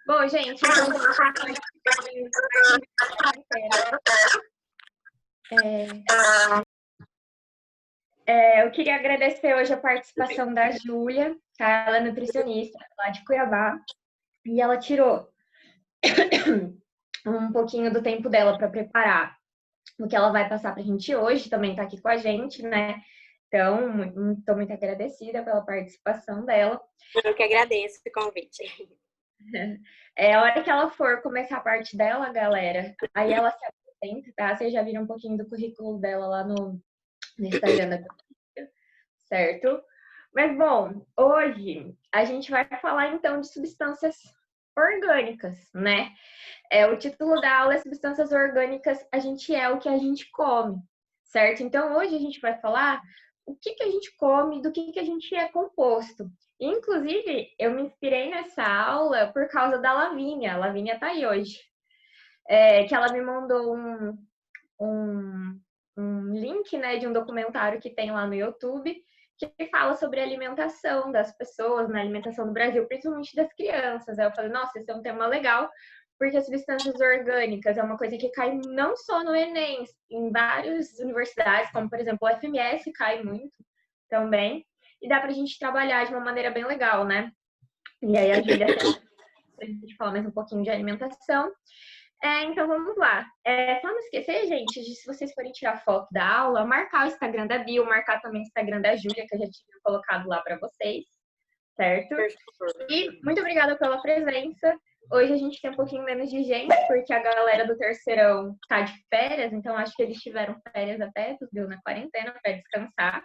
Bom, gente, então vamos falar aqui da quarentena. Eu queria agradecer hoje a participação da Júlia, tá? Ela é nutricionista lá de Cuiabá, e ela tirou um pouquinho do tempo dela para preparar o que ela vai passar para a gente hoje, também está aqui com a gente, né? Então, estou muito agradecida pela participação dela. Eu que agradeço o convite. A hora que ela for começar a parte dela, galera, aí ela se apresenta, tá? Vocês já viram um pouquinho do currículo dela lá no Instagram da Gabi, certo? Mas, bom, hoje a gente vai falar, então, de substâncias orgânicas, né? O título da aula é Substâncias Orgânicas, a gente é o que a gente come, certo? Então, hoje a gente vai falar o que a gente come, do que a gente é composto. Inclusive, eu me inspirei nessa aula por causa da Lavínia. A Lavínia tá aí hoje. Que ela me mandou um link, né, de um documentário que tem lá no YouTube que fala sobre a alimentação das pessoas, na alimentação do Brasil, principalmente das crianças. Aí eu falei, nossa, esse é um tema legal, porque as substâncias orgânicas é uma coisa que cai não só no Enem, em várias universidades, como por exemplo o FMS cai muito também, e dá pra gente trabalhar de uma maneira bem legal, né? E aí a Júlia a gente fala mais um pouquinho de alimentação. Então vamos lá. Só não esquecer, gente, de se vocês forem tirar foto da aula, marcar o Instagram da Bio, marcar também o Instagram da Júlia, que eu já tinha colocado lá para vocês, certo? E muito obrigada pela presença. Hoje a gente tem um pouquinho menos de gente, porque a galera do terceirão tá de férias, então acho que eles tiveram férias até, viu, na quarentena, para descansar,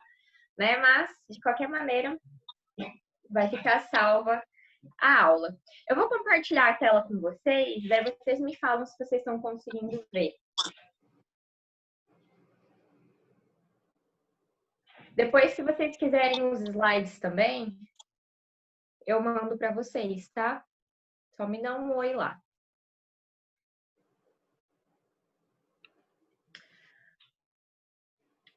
né? Mas, de qualquer maneira, vai ficar salva a aula. Eu vou compartilhar a tela com vocês, daí vocês me falam se vocês estão conseguindo ver. Depois, se vocês quiserem os slides também, eu mando para vocês, tá? Só me dá um oi lá.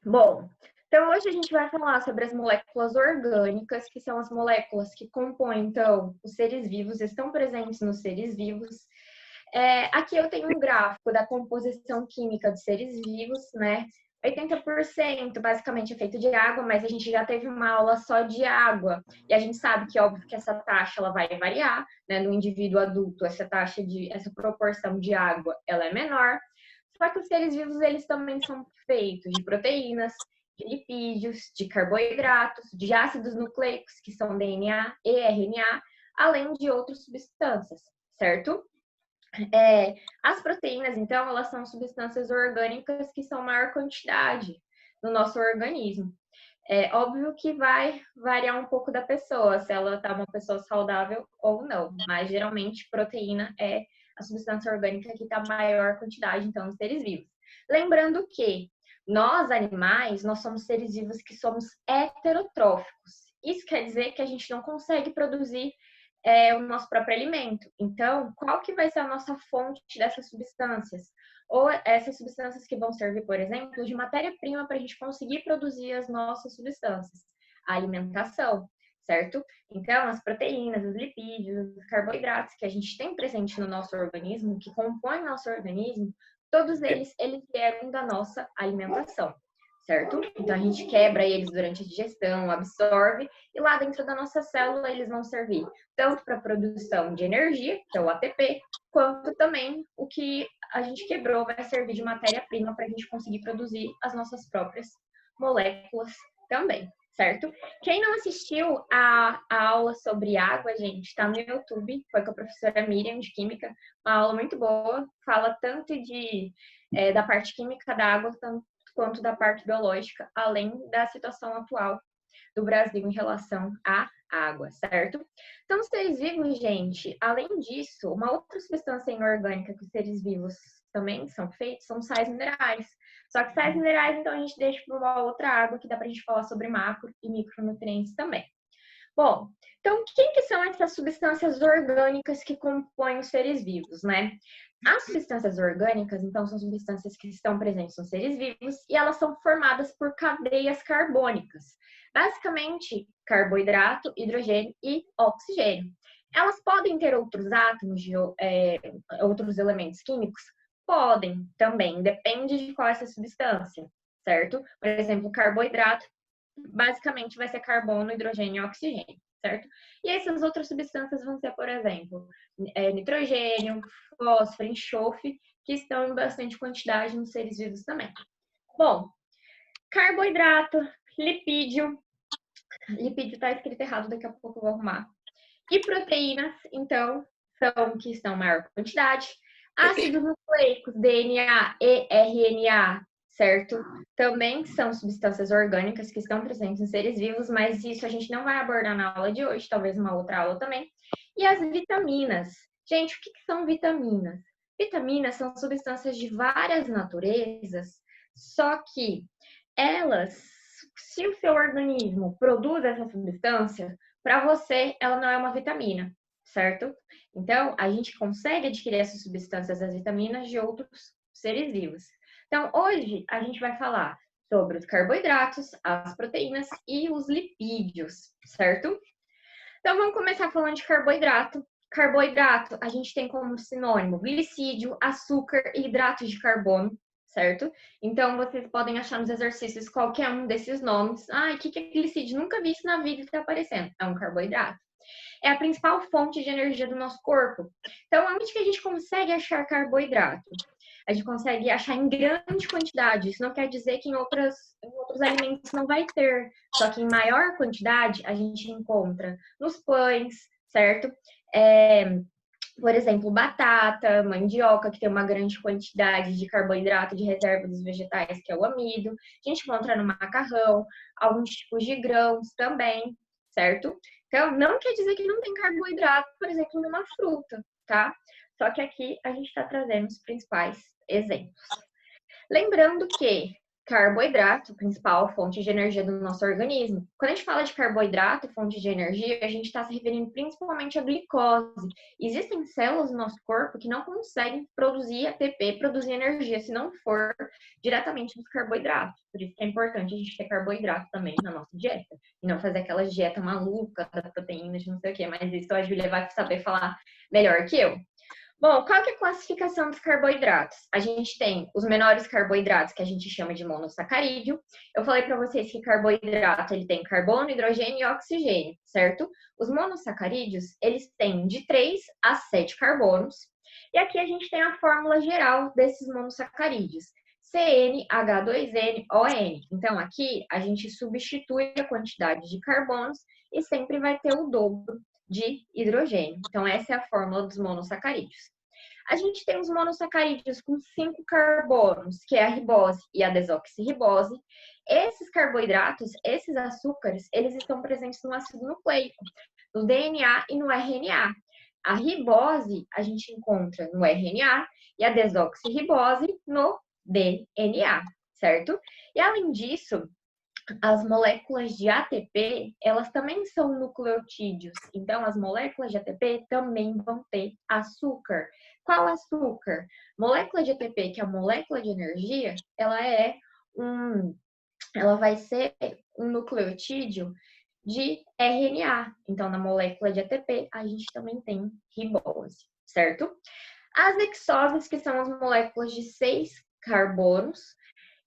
Bom, então hoje a gente vai falar sobre as moléculas orgânicas, que são as moléculas que compõem, então, os seres vivos, estão presentes nos seres vivos. Aqui eu tenho um gráfico da composição química dos seres vivos, né? 80% basicamente é feito de água, mas a gente já teve uma aula só de água. E a gente sabe que, óbvio, que essa taxa ela vai variar, né? No indivíduo adulto, essa proporção de água, ela é menor. Só que os seres vivos, eles também são feitos de proteínas, de lipídios, de carboidratos, de ácidos nucleicos, que são DNA e RNA, além de outras substâncias, certo? As proteínas, então, elas são substâncias orgânicas que são maior quantidade no nosso organismo. É óbvio que vai variar um pouco da pessoa, se ela tá uma pessoa saudável ou não, mas geralmente proteína é a substância orgânica que está maior quantidade, então, nos seres vivos. Lembrando que nós, animais, nós somos seres vivos que somos heterotróficos. Isso quer dizer que a gente não consegue produzir o nosso próprio alimento. Então, qual que vai ser a nossa fonte dessas substâncias? Ou essas substâncias que vão servir, por exemplo, de matéria-prima para a gente conseguir produzir as nossas substâncias. A alimentação, certo? Então, as proteínas, os lipídios, os carboidratos que a gente tem presente no nosso organismo, que compõem nosso organismo, todos eles vieram da nossa alimentação, certo? Então, a gente quebra eles durante a digestão, absorve, e lá dentro da nossa célula eles vão servir tanto para a produção de energia, que é o ATP, quanto também o que a gente quebrou vai servir de matéria-prima para a gente conseguir produzir as nossas próprias moléculas também, certo? Quem não assistiu a aula sobre água, gente, está no YouTube, foi com a professora Miriam, de Química, uma aula muito boa, fala tanto da parte química da água, quanto da parte biológica, além da situação atual do Brasil em relação à água, certo? Então, os seres vivos, gente, além disso, uma outra substância inorgânica que os seres vivos também são feitos são sais minerais. Só que sais minerais, então, a gente deixa para uma outra água que dá para a gente falar sobre macro e micronutrientes também. Bom, então, quem que são essas substâncias orgânicas que compõem os seres vivos, né? As substâncias orgânicas, então, são substâncias que estão presentes nos seres vivos e elas são formadas por cadeias carbônicas. Basicamente, carboidrato, hidrogênio e oxigênio. Elas podem ter outros átomos, outros elementos químicos? Podem também, depende de qual é essa substância, certo? Por exemplo, carboidrato, basicamente vai ser carbono, hidrogênio e oxigênio, certo? E essas outras substâncias vão ser, por exemplo, nitrogênio, fósforo, enxofre, que estão em bastante quantidade nos seres vivos também. Bom, carboidrato, lipídio está escrito errado, daqui a pouco eu vou arrumar. E proteínas, então, são que estão em maior quantidade. Ácidos nucleicos, DNA e RNA, certo? Também são substâncias orgânicas que estão presentes em seres vivos, mas isso a gente não vai abordar na aula de hoje, talvez uma outra aula também. E as vitaminas. Gente, o que são vitaminas? Vitaminas são substâncias de várias naturezas, só que elas, se o seu organismo produz essa substância, para você ela não é uma vitamina, certo? Então, a gente consegue adquirir essas substâncias, as vitaminas, de outros seres vivos. Então, hoje a gente vai falar sobre os carboidratos, as proteínas e os lipídios, certo? Então, vamos começar falando de carboidrato. Carboidrato, a gente tem como sinônimo glicídio, açúcar e hidratos de carbono, certo? Então, vocês podem achar nos exercícios qualquer um desses nomes. Ah, o que é glicídio? Nunca vi isso na vida e está aparecendo. É um carboidrato. É a principal fonte de energia do nosso corpo. Então, onde que a gente consegue achar carboidrato? A gente consegue achar em grande quantidade. Isso não quer dizer que em outros alimentos não vai ter. Só que em maior quantidade a gente encontra nos pães, certo? Por exemplo, batata, mandioca, que tem uma grande quantidade de carboidrato de reserva dos vegetais, que é o amido. A gente encontra no macarrão, alguns tipos de grãos também, certo? Então, não quer dizer que não tem carboidrato, por exemplo, numa fruta, tá? Só que aqui a gente está trazendo os principais exemplos. Lembrando que carboidrato, principal fonte de energia do nosso organismo. Quando a gente fala de carboidrato, fonte de energia, a gente está se referindo principalmente à glicose. Existem células no nosso corpo que não conseguem produzir ATP, produzir energia, se não for diretamente dos carboidratos. Por isso que é importante a gente ter carboidrato também na nossa dieta. E não fazer aquela dieta maluca da proteína, de não sei o quê. Mas isso a Júlia vai saber falar melhor que eu. Bom, qual que é a classificação dos carboidratos? A gente tem os menores carboidratos, que a gente chama de monossacarídeo. Eu falei para vocês que carboidrato ele tem carbono, hidrogênio e oxigênio, certo? Os monossacarídeos, eles têm de 3 a 7 carbonos. E aqui a gente tem a fórmula geral desses monossacarídeos. CnH2nOn. Então, aqui a gente substitui a quantidade de carbonos e sempre vai ter o dobro de hidrogênio. Então, essa é a fórmula dos monossacarídeos. A gente tem os monossacarídeos com 5 carbonos, que é a ribose e a desoxirribose. Esses carboidratos, esses açúcares, eles estão presentes no ácido nucleico, no DNA e no RNA. A ribose a gente encontra no RNA e a desoxirribose no DNA, certo? E além disso, as moléculas de ATP, elas também são nucleotídeos. Então, as moléculas de ATP também vão ter açúcar. Qual açúcar? Molécula de ATP, que é a molécula de energia, ela vai ser um nucleotídeo de RNA. Então, na molécula de ATP, a gente também tem ribose, certo? As hexoses, que são as moléculas de 6 carbonos,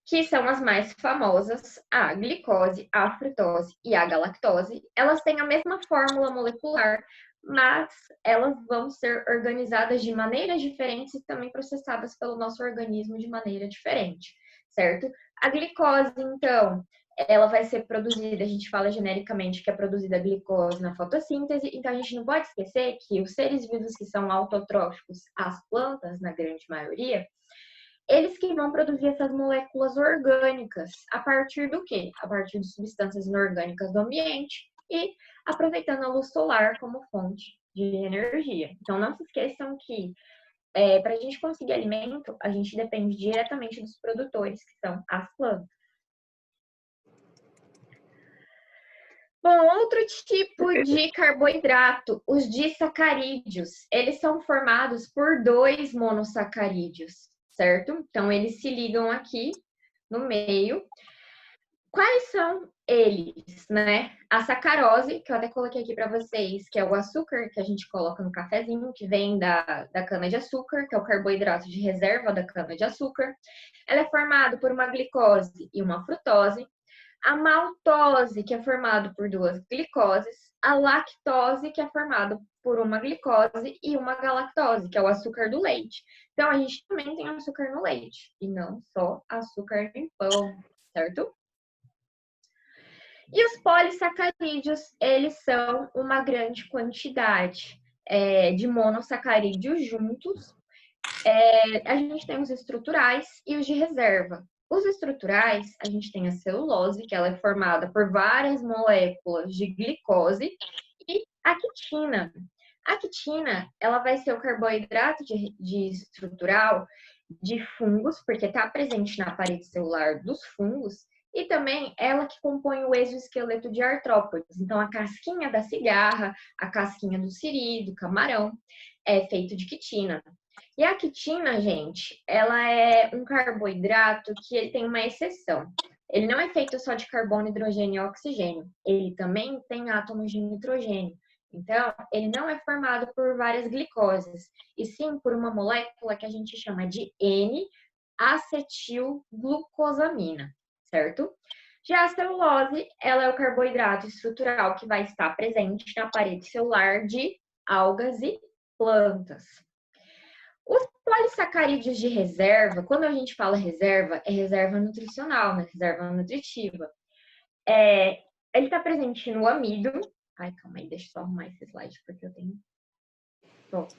que são as mais famosas, a glicose, a frutose e a galactose, elas têm a mesma fórmula molecular, mas elas vão ser organizadas de maneiras diferentes e também processadas pelo nosso organismo de maneira diferente, certo? A glicose, então, ela vai ser produzida, a gente fala genericamente que é produzida a glicose na fotossíntese, então a gente não pode esquecer que os seres vivos que são autotróficos, as plantas, na grande maioria, eles que vão produzir essas moléculas orgânicas. A partir do quê? A partir de substâncias inorgânicas do ambiente e aproveitando a luz solar como fonte de energia. Então, não se esqueçam que para a gente conseguir alimento, a gente depende diretamente dos produtores, que são as plantas. Bom, outro tipo de carboidrato, os disacarídeos, eles são formados por 2 monossacarídeos, certo? Então, eles se ligam aqui no meio. Quais são eles, né? A sacarose, que eu até coloquei aqui para vocês, que é o açúcar que a gente coloca no cafezinho, que vem da cana-de-açúcar, que é o carboidrato de reserva da cana-de-açúcar. Ela é formada por uma glicose e uma frutose. A maltose, que é formada por duas glicoses. A lactose, que é formada por uma glicose e uma galactose, que é o açúcar do leite. Então, a gente também tem açúcar no leite, e não só açúcar em pão, certo? E os polissacarídeos, eles são uma grande quantidade de monossacarídeos juntos. A gente tem os estruturais e os de reserva. Os estruturais, a gente tem a celulose, que ela é formada por várias moléculas de glicose, e a quitina. A quitina, ela vai ser o carboidrato de estrutural de fungos, porque está presente na parede celular dos fungos, e também ela que compõe o exoesqueleto de artrópodes. Então, a casquinha da cigarra, a casquinha do siri, do camarão, é feito de quitina. E a quitina, gente, ela é um carboidrato que ele tem uma exceção. Ele não é feito só de carbono, hidrogênio e oxigênio. Ele também tem átomos de nitrogênio. Então, ele não é formado por várias glicoses, e sim por uma molécula que a gente chama de N-acetilglucosamina, certo? Já a celulose, ela é o carboidrato estrutural que vai estar presente na parede celular de algas e plantas. Os polissacarídeos de reserva, quando a gente fala reserva, é reserva nutricional, né? Reserva nutritiva. Ele está presente no amido. Ai, calma aí, deixa eu só arrumar esse slide, porque eu tenho... Pronto.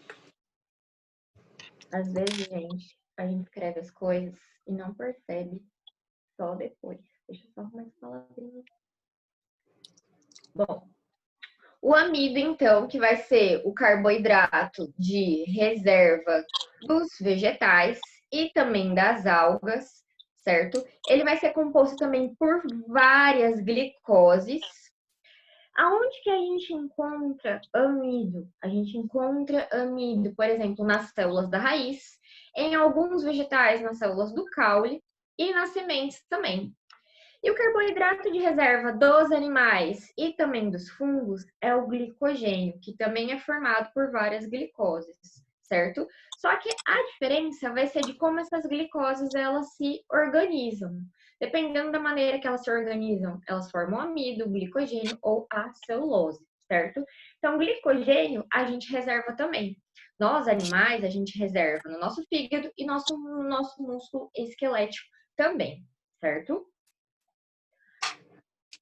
Às vezes, gente, a gente escreve as coisas e não percebe só depois. Deixa eu só arrumar essa palavrinha. Bom, o amido, então, que vai ser o carboidrato de reserva dos vegetais e também das algas, certo? Ele vai ser composto também por várias glicoses. Aonde que a gente encontra amido? A gente encontra amido, por exemplo, nas células da raiz, em alguns vegetais, nas células do caule e nas sementes também. E o carboidrato de reserva dos animais e também dos fungos é o glicogênio, que também é formado por várias glicoses, certo? Só que a diferença vai ser de como essas glicoses elas se organizam. Dependendo da maneira que elas se organizam, elas formam amido, glicogênio ou a celulose, certo? Então, glicogênio a gente reserva também. Nós, animais, a gente reserva no nosso fígado e no nosso músculo esquelético também, certo?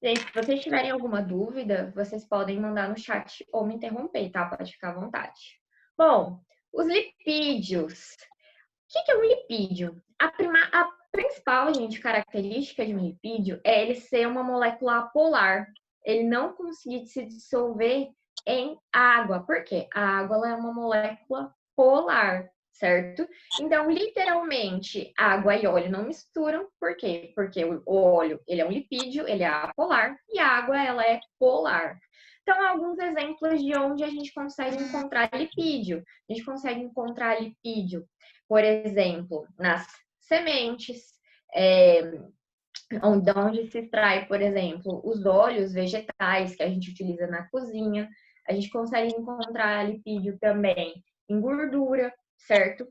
Gente, se vocês tiverem alguma dúvida, vocês podem mandar no chat ou me interromper, tá? Pode ficar à vontade. Bom, os lipídios. O que é um lipídio? A principal, gente, característica de um lipídio é ele ser uma molécula apolar. Ele não conseguir se dissolver em água. Por quê? A água ela é uma molécula polar, certo? Então, literalmente, água e óleo não misturam. Por quê? Porque o óleo, ele é um lipídio, ele é apolar, e a água, ela é polar. Então, alguns exemplos de onde a gente consegue encontrar lipídio. A gente consegue encontrar lipídio, por exemplo, nas sementes, onde se extrai, por exemplo, os óleos vegetais que a gente utiliza na cozinha. A gente consegue encontrar lipídio também em gordura, certo?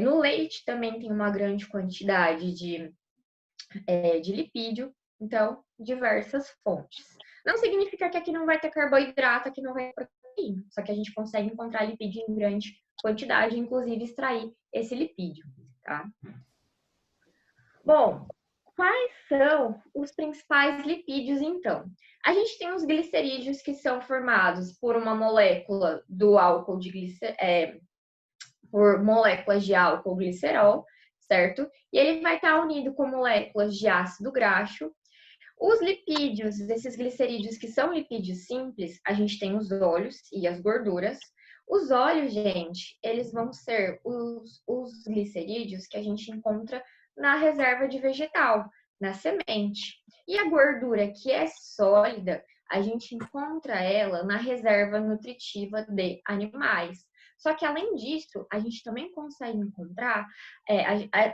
No leite também tem uma grande quantidade de lipídio, então, diversas fontes. Não significa que aqui não vai ter carboidrato, aqui não vai ter proteína, só que a gente consegue encontrar lipídio em grande quantidade, inclusive extrair esse lipídio, tá? Bom, quais são os principais lipídios, então? A gente tem os glicerídeos, que são formados por uma molécula do álcool de por moléculas de álcool glicerol, certo? E ele vai estar unido com moléculas de ácido graxo. Os lipídios, esses glicerídeos que são lipídios simples, a gente tem os óleos e as gorduras. Os óleos, gente, eles vão ser os glicerídeos que a gente encontra na reserva de vegetal, na semente. E a gordura, que é sólida, a gente encontra ela na reserva nutritiva de animais. Só que, além disso, a gente também consegue encontrar,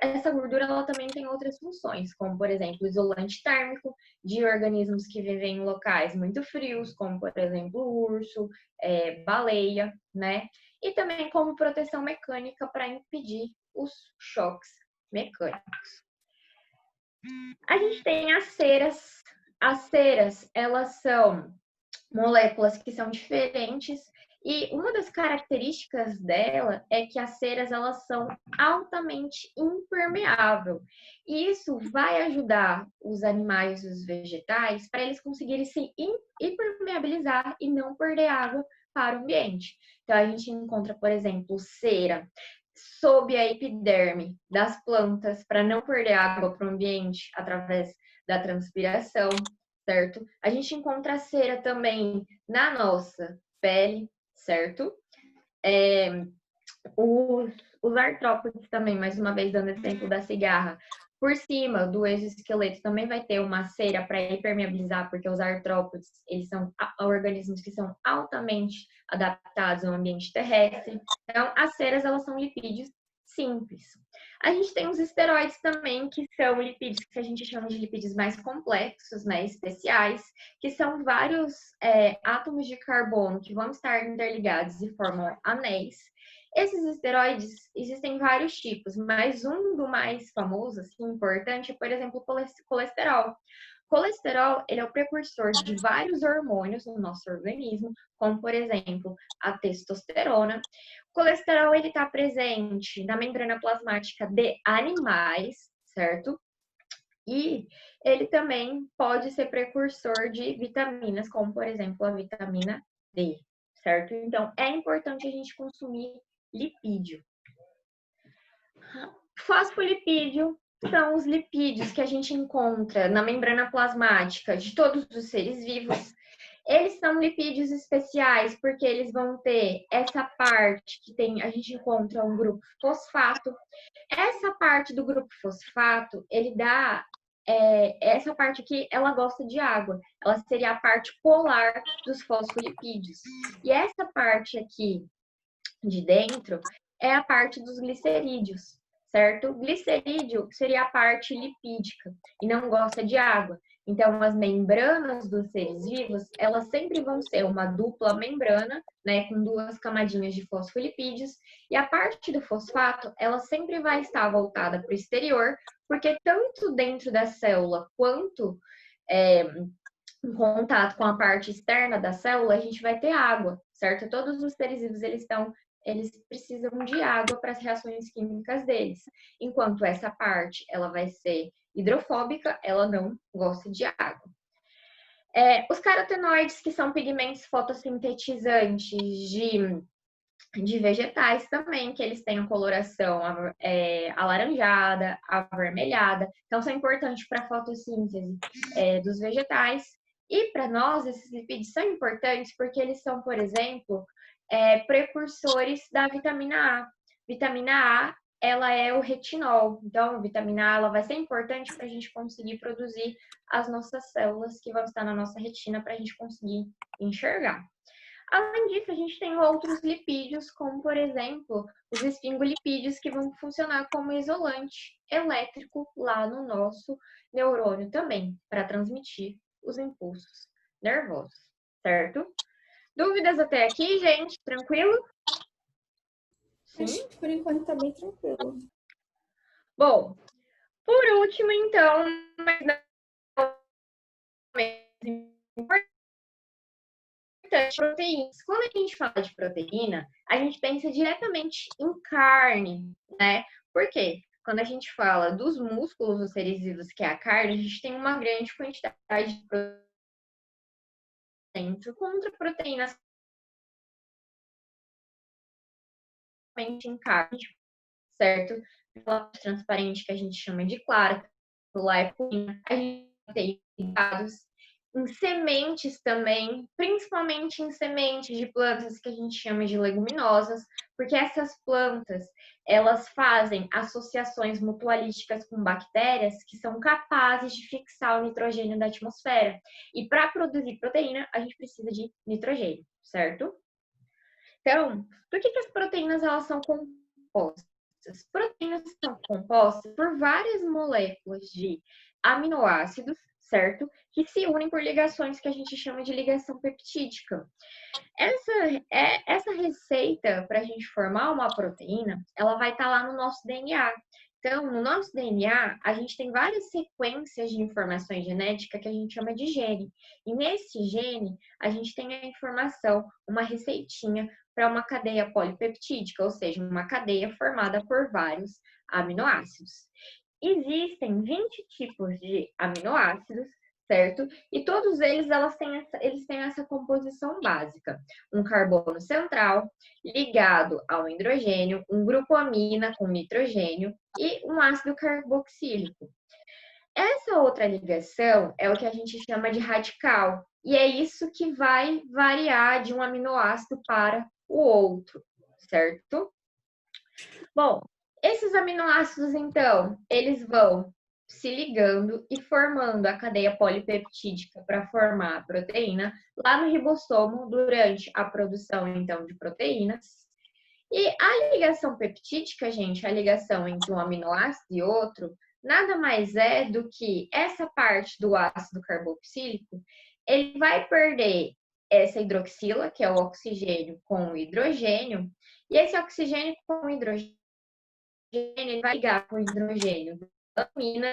essa gordura ela também tem outras funções, como, por exemplo, isolante térmico de organismos que vivem em locais muito frios, como, por exemplo, urso, baleia, né? E também como proteção mecânica para impedir os choques mecânicos. A gente tem as ceras. As ceras, elas são moléculas que são diferentes e uma das características dela é que as ceras elas são altamente impermeáveis. E isso vai ajudar os animais e os vegetais para eles conseguirem se impermeabilizar e não perder água para o ambiente. Então a gente encontra, por exemplo, cera sob a epiderme das plantas para não perder água para o ambiente através da transpiração, certo? A gente encontra cera também na nossa pele, certo? Os artrópodes também, mais uma vez dando exemplo da cigarra, por cima do exoesqueleto também vai ter uma cera para impermeabilizar, porque os artrópodes, eles são organismos que são altamente adaptados ao ambiente terrestre. Então, as ceras, elas são lipídios simples. A gente tem os esteroides também, que são lipídios que a gente chama de lipídios mais complexos, né, especiais, que são vários átomos de carbono que vão estar interligados e formam anéis. Esses esteroides, existem vários tipos, mas um do mais famoso, assim, importante, é, por exemplo, o colesterol. Colesterol, ele é o precursor de vários hormônios no nosso organismo, como, por exemplo, a testosterona. O colesterol, ele está presente na membrana plasmática de animais, certo? E ele também pode ser precursor de vitaminas, como, por exemplo, a vitamina D, certo? Então, é importante a gente consumir lipídio. Fosfolipídio são os lipídios que a gente encontra na membrana plasmática de todos os seres vivos. Eles são lipídios especiais porque eles vão ter essa parte que tem, a gente encontra um grupo fosfato. Essa parte do grupo fosfato, ele dá essa parte aqui, ela gosta de água. Ela seria a parte polar dos fosfolipídios. E essa parte aqui de dentro é a parte dos glicerídeos, certo? Glicerídeo seria a parte lipídica e não gosta de água. Então, as membranas dos seres vivos, elas sempre vão ser uma dupla membrana, né, com duas camadinhas de fosfolipídios, e a parte do fosfato, ela sempre vai estar voltada para o exterior, porque tanto dentro da célula quanto em contato com a parte externa da célula, a gente vai ter água, certo? Todos os seres vivos, eles precisam de água para as reações químicas deles. Enquanto essa parte, ela vai ser hidrofóbica, ela não gosta de água. Os carotenoides, que são pigmentos fotossintetizantes de vegetais também, que eles têm a coloração alaranjada, avermelhada. Então, são importantes para a fotossíntese dos vegetais. E para nós, esses lipídios são importantes porque eles são, por exemplo, precursores da vitamina A. Vitamina A, ela é o retinol. Então, a vitamina A ela vai ser importante para a gente conseguir produzir as nossas células que vão estar na nossa retina para a gente conseguir enxergar. Além disso, a gente tem outros lipídios, como, por exemplo, os esfingolipídios, que vão funcionar como isolante elétrico lá no nosso neurônio também, para transmitir os impulsos nervosos, certo? Dúvidas até aqui, gente? Tranquilo? Sim? Acho que por enquanto tá bem tranquilo. Bom, por último, então, mas não proteínas. Quando a gente fala de proteína, a gente pensa diretamente em carne, né? Por quê? Quando a gente fala dos músculos dos seres vivos, que é a carne, a gente tem uma grande quantidade de proteína contra proteínas em carne, certo? Pela transparente que a gente chama de clara, lá é purinha, a gente tem dados em sementes também, principalmente em sementes de plantas que a gente chama de leguminosas, porque essas plantas, elas fazem associações mutualísticas com bactérias que são capazes de fixar o nitrogênio da atmosfera. E para produzir proteína, a gente precisa de nitrogênio, certo? Então, por que as proteínas elas são compostas? As proteínas são compostas por várias moléculas de aminoácidos, certo? Que se unem por ligações que a gente chama de ligação peptídica. Essa receita para a gente formar uma proteína, ela vai estar lá no nosso DNA. Então, no nosso DNA, a gente tem várias sequências de informações genéticas que a gente chama de gene. E nesse gene, a gente tem a informação, uma receitinha para uma cadeia polipeptídica, ou seja, uma cadeia formada por vários aminoácidos. Existem 20 tipos de aminoácidos, certo? E todos eles, eles têm essa composição básica. Um carbono central ligado ao hidrogênio, um grupo amina com nitrogênio e um ácido carboxílico. Essa outra ligação é o que a gente chama de radical. E é isso que vai variar de um aminoácido para o outro, certo? Bom, esses aminoácidos, então, eles vão se ligando e formando a cadeia polipeptídica para formar a proteína lá no ribossomo durante a produção, então, de proteínas. E a ligação peptídica, gente, a ligação entre um aminoácido e outro, nada mais é do que essa parte do ácido carboxílico, ele vai perder essa hidroxila, que é o oxigênio com o hidrogênio, e esse oxigênio com o hidrogênio ele vai ligar com o hidrogênio da amina,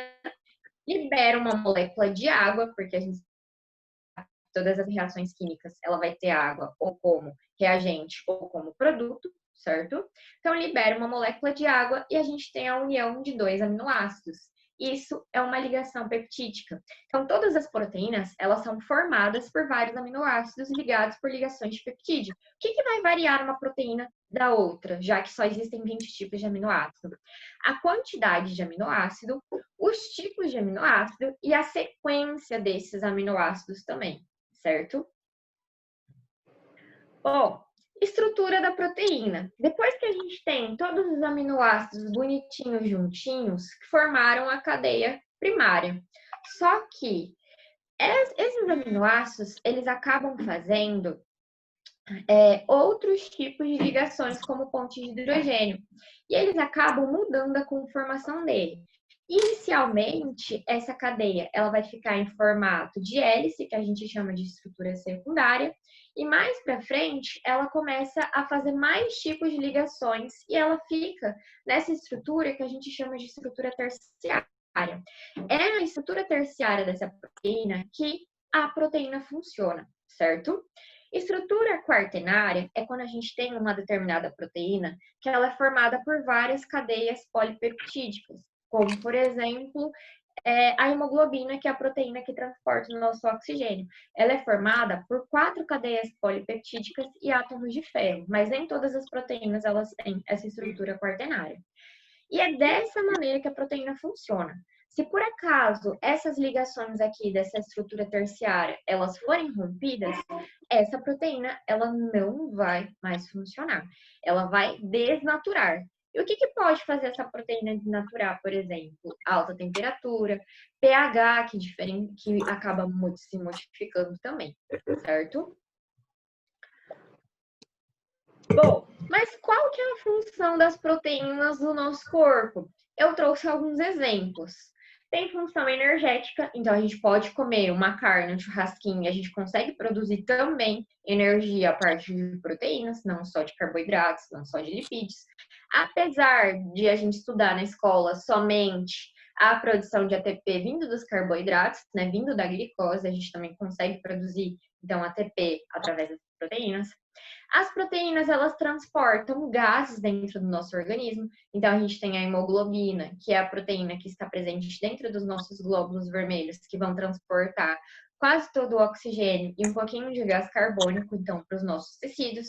libera uma molécula de água, porque a gente sabe que todas as reações químicas ela vai ter água ou como reagente ou como produto, certo? Então libera uma molécula de água e a gente tem a união de dois aminoácidos. Isso é uma ligação peptídica. Então, todas as proteínas, elas são formadas por vários aminoácidos ligados por ligações de peptídeo. O que vai variar uma proteína da outra, já que só existem 20 tipos de aminoácido? A quantidade de aminoácido, os tipos de aminoácido e a sequência desses aminoácidos também, certo? Bom, estrutura da proteína. Depois que a gente tem todos os aminoácidos bonitinhos juntinhos, que formaram a cadeia primária. Só que esses aminoácidos, eles acabam fazendo outros tipos de ligações, como pontes de hidrogênio. E eles acabam mudando a conformação dele. Inicialmente, essa cadeia ela vai ficar em formato de hélice, que a gente chama de estrutura secundária, e mais para frente ela começa a fazer mais tipos de ligações e ela fica nessa estrutura que a gente chama de estrutura terciária. É na estrutura terciária dessa proteína que a proteína funciona, certo? Estrutura quaternária é quando a gente tem uma determinada proteína que ela é formada por várias cadeias polipeptídicas, como, por exemplo, a hemoglobina, que é a proteína que transporta o nosso oxigênio. Ela é formada por 4 cadeias polipeptídicas e átomos de ferro, mas nem todas as proteínas elas têm essa estrutura quaternária. E é dessa maneira que a proteína funciona. Se por acaso essas ligações aqui dessa estrutura terciária, elas forem rompidas, essa proteína ela não vai mais funcionar. Ela vai desnaturar. E o que pode fazer essa proteína desnaturar, por exemplo? Alta temperatura, pH, que acaba se modificando também, certo? Bom, mas qual que é a função das proteínas no nosso corpo? Eu trouxe alguns exemplos. Tem função energética, então a gente pode comer uma carne, um churrasquinho, e a gente consegue produzir também energia a partir de proteínas, não só de carboidratos, não só de lipídios. Apesar de a gente estudar na escola somente a produção de ATP vindo dos carboidratos, né, vindo da glicose, a gente também consegue produzir, então, ATP através das proteínas. As proteínas, elas transportam gases dentro do nosso organismo. Então, a gente tem a hemoglobina, que é a proteína que está presente dentro dos nossos glóbulos vermelhos, que vão transportar quase todo o oxigênio e um pouquinho de gás carbônico, então, para os nossos tecidos.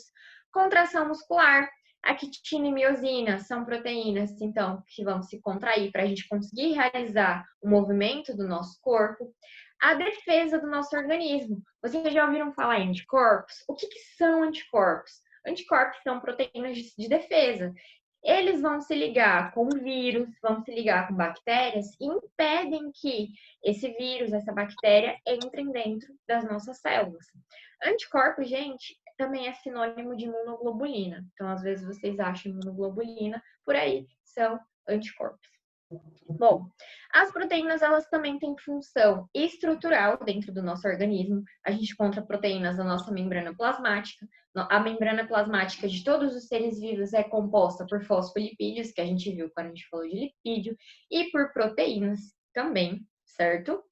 Contração muscular. A quitina e miosina são proteínas, então, que vão se contrair para a gente conseguir realizar o movimento do nosso corpo. A defesa do nosso organismo. Vocês já ouviram falar em anticorpos? O que são anticorpos? Anticorpos são proteínas de defesa. Eles vão se ligar com vírus, vão se ligar com bactérias e impedem que esse vírus, essa bactéria, entrem dentro das nossas células. Anticorpos, gente, também é sinônimo de imunoglobulina. Então, às vezes vocês acham imunoglobulina, por aí são anticorpos. Bom, as proteínas, elas também têm função estrutural dentro do nosso organismo. A gente encontra proteínas na nossa membrana plasmática. A membrana plasmática de todos os seres vivos é composta por fosfolipídios, que a gente viu quando a gente falou de lipídio, e por proteínas também, certo?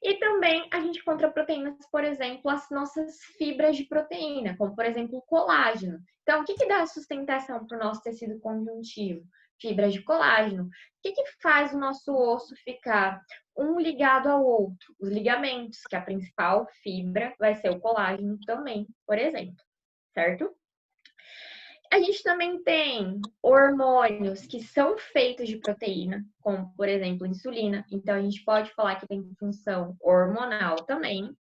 E também a gente encontra proteínas, por exemplo, as nossas fibras de proteína, como por exemplo o colágeno. Então, o que dá sustentação para o nosso tecido conjuntivo? Fibras de colágeno. O que faz o nosso osso ficar um ligado ao outro? Os ligamentos, que a principal fibra vai ser o colágeno também, por exemplo, certo? A gente também tem hormônios que são feitos de proteína, como, por exemplo, insulina. Então, a gente pode falar que tem função hormonal também.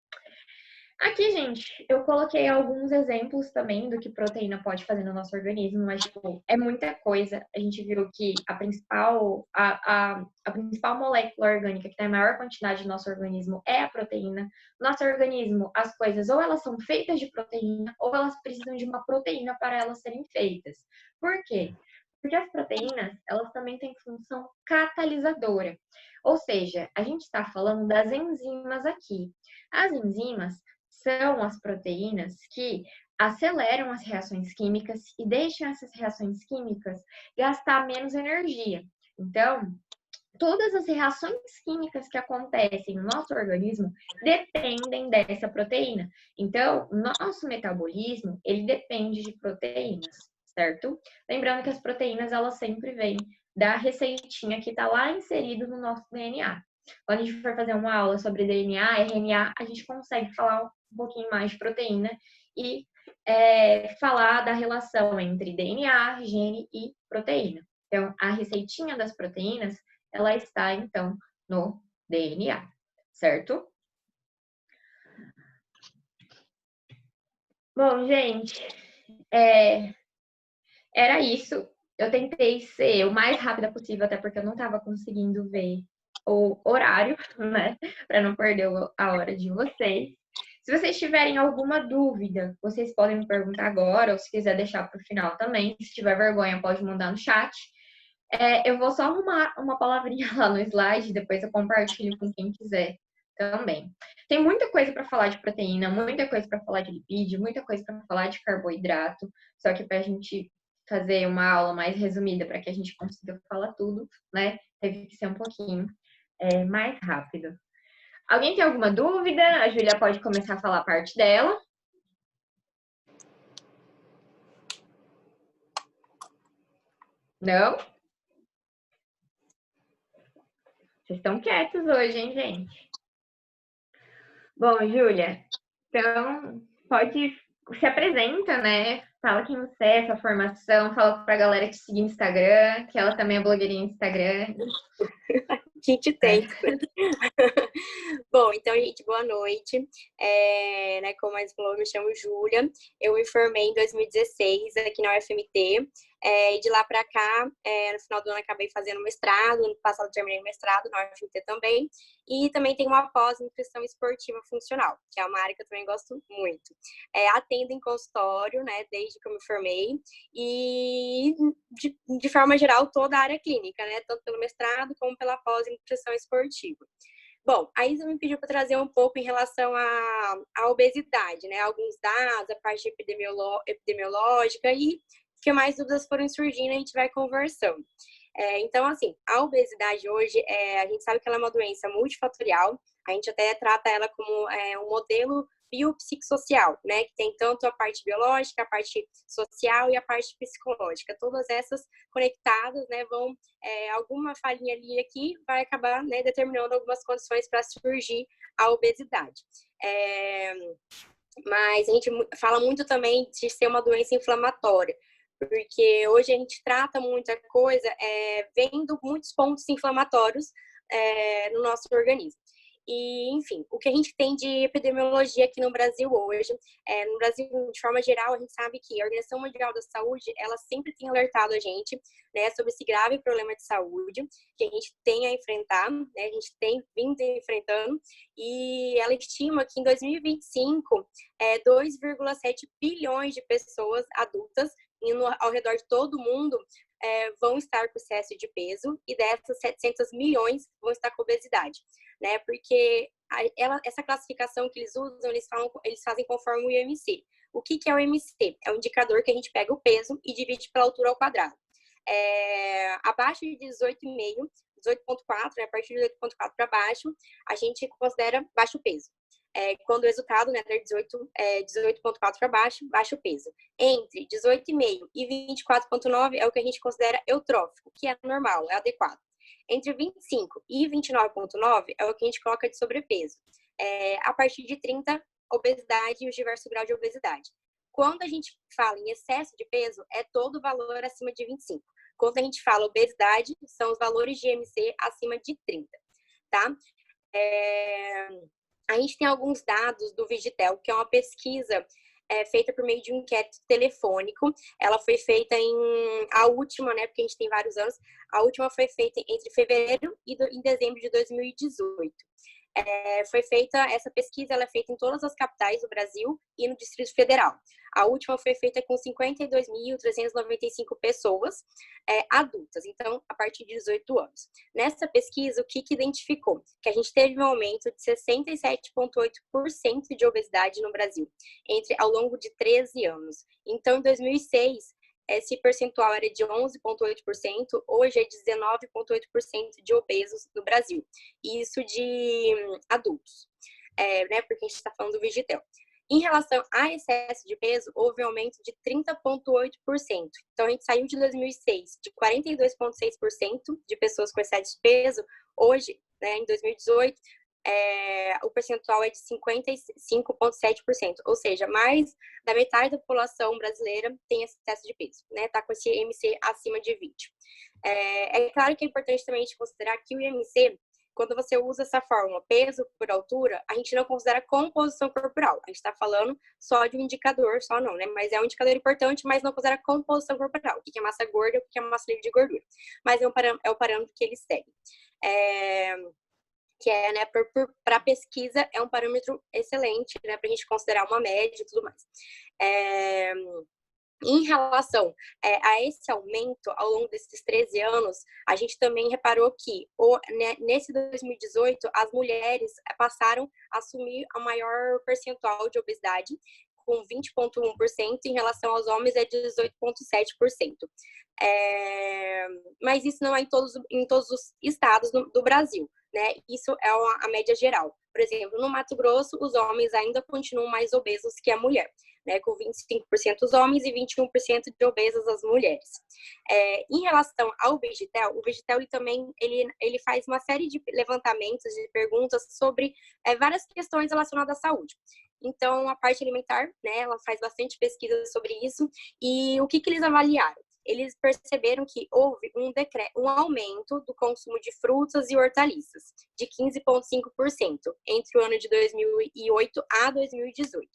Aqui, gente, eu coloquei alguns exemplos também do que proteína pode fazer no nosso organismo, mas, tipo, é muita coisa. A gente viu que a principal molécula orgânica que tem a maior quantidade no nosso organismo é a proteína. Nosso organismo, as coisas, ou elas são feitas de proteína, ou elas precisam de uma proteína para elas serem feitas. Por quê? Porque as proteínas, elas também têm função catalisadora. Ou seja, a gente está falando das enzimas aqui. As enzimas são as proteínas que aceleram as reações químicas e deixam essas reações químicas gastar menos energia. Então, todas as reações químicas que acontecem no nosso organismo dependem dessa proteína. Então, nosso metabolismo, ele depende de proteínas, certo? Lembrando que as proteínas, elas sempre vêm da receitinha que está lá inserido no nosso DNA. Quando a gente for fazer uma aula sobre DNA, RNA, a gente consegue falar um pouquinho mais de proteína e falar da relação entre DNA, gene e proteína. Então, a receitinha das proteínas, ela está, então, no DNA, certo? Bom, gente, era isso. Eu tentei ser o mais rápida possível, até porque eu não estava conseguindo ver o horário, né? Para não perder a hora de vocês. Se vocês tiverem alguma dúvida, vocês podem me perguntar agora, ou se quiser deixar para o final também. Se tiver vergonha, pode mandar no chat. Eu vou só arrumar uma palavrinha lá no slide, depois eu compartilho com quem quiser também. Tem muita coisa para falar de proteína, muita coisa para falar de lipídio, muita coisa para falar de carboidrato, só que para a gente fazer uma aula mais resumida, para que a gente consiga falar tudo, né? Teve que ser um pouquinho mais rápido. Alguém tem alguma dúvida? A Júlia pode começar a falar a parte dela. Não? Vocês estão quietos hoje, hein, gente? Bom, Júlia, então pode se apresenta, né? Fala quem você é, sua formação, fala pra galera te seguir no Instagram, que ela também é blogueirinha no Instagram. A gente tem. Bom, então, gente, boa noite. Né, como a falou, eu me chamo Júlia. Eu me formei em 2016 aqui na UFMT. E de lá para cá, no final do ano, acabei fazendo mestrado. No passado, terminei o mestrado na UFMT também. E também tenho uma pós em nutrição esportiva funcional, que é uma área que eu também gosto muito. Atendo em consultório, né, desde que eu me formei. E, de forma geral, toda a área clínica, né, tanto pelo mestrado como pela pós em nutrição esportiva. Bom, a Isa me pediu para trazer um pouco em relação à obesidade, né? Alguns dados, a parte epidemiológica e que mais dúvidas foram surgindo, a gente vai conversando. Então, assim, a obesidade hoje, a gente sabe que ela é uma doença multifatorial, a gente até trata ela como um modelo biopsicossocial, né? Que tem tanto a parte biológica, a parte social e a parte psicológica. Todas essas conectadas, né? Vão, alguma falhinha ali aqui vai acabar, né, determinando algumas condições para surgir a obesidade. Mas a gente fala muito também de ser uma doença inflamatória, porque hoje a gente trata muita coisa vendo muitos pontos inflamatórios no nosso organismo. E, enfim, o que a gente tem de epidemiologia aqui no Brasil hoje, no Brasil, de forma geral, a gente sabe que a Organização Mundial da Saúde, ela sempre tem alertado a gente, né, sobre esse grave problema de saúde que a gente tem a enfrentar, né, a gente tem vindo enfrentando, e ela estima que em 2025, 2,7 bilhões de pessoas adultas ao redor de todo o mundo vão estar com excesso de peso, e dessas 700 milhões vão estar com obesidade, né? Porque essa classificação que eles usam, eles fazem conforme o IMC. O que é o IMC? É o indicador que a gente pega o peso e divide pela altura ao quadrado. Abaixo de 18,5, 18,4, né? A partir de 18,4 para baixo, a gente considera baixo peso. Quando o resultado, né, der 18,4 para baixo, baixo peso. Entre 18,5 e 24,9 é o que a gente considera eutrófico, que é normal, é adequado. Entre 25 e 29,9 é o que a gente coloca de sobrepeso. A partir de 30, obesidade e os diversos graus de obesidade. Quando a gente fala em excesso de peso, é todo o valor acima de 25. Quando a gente fala obesidade, são os valores de IMC acima de 30, tá? A gente tem alguns dados do Vigitel, que é uma pesquisa feita por meio de um inquérito telefônico. Ela foi feita a última, né, porque a gente tem vários anos, a última foi feita entre fevereiro e em dezembro de 2018. Foi feita, essa pesquisa ela é feita em todas as capitais do Brasil e no Distrito Federal. A última foi feita com 52.395 pessoas adultas, então, a partir de 18 anos. Nessa pesquisa, o que identificou? Que a gente teve um aumento de 67,8% de obesidade no Brasil, ao longo de 13 anos. Então, em 2006, esse percentual era de 11,8%, hoje é 19,8% de obesos no Brasil. Isso de adultos, né? Porque a gente está falando do Vigitel. Em relação a excesso de peso, houve um aumento de 30,8%. Então, a gente saiu de 2006 de 42,6% de pessoas com excesso de peso. Hoje, né, em 2018, o percentual é de 55,7%, ou seja, mais da metade da população brasileira tem excesso de peso, né? Tá com esse IMC acima de 20. É claro que é importante também a gente considerar que o IMC, quando você usa essa fórmula peso por altura, a gente não considera composição corporal. A gente está falando só de um indicador, só não, né? Mas é um indicador importante, mas não considera composição corporal. O que é massa gorda, o que é massa livre de gordura. Mas é o parâmetro que eles seguem. Que né, para pesquisa, é um parâmetro excelente, né, para a gente considerar uma média e tudo mais. Em relação a esse aumento ao longo desses 13 anos, a gente também reparou que nesse 2018, as mulheres passaram a assumir a maior percentual de obesidade, com 20,1%, em relação aos homens é 18,7%. Mas isso não é em todos os estados do Brasil, né? Isso é a média geral. Por exemplo, no Mato Grosso, os homens ainda continuam mais obesos que a mulher, né? Com 25% os homens e 21% de obesas as mulheres. Em relação ao Vigitel, o Vigitel ele faz uma série de levantamentos, de perguntas sobre várias questões relacionadas à saúde. Então, a parte alimentar, né, ela faz bastante pesquisa sobre isso. E o que eles avaliaram? Eles perceberam que houve um aumento do consumo de frutas e hortaliças, de 15,5%, entre o ano de 2008 a 2018.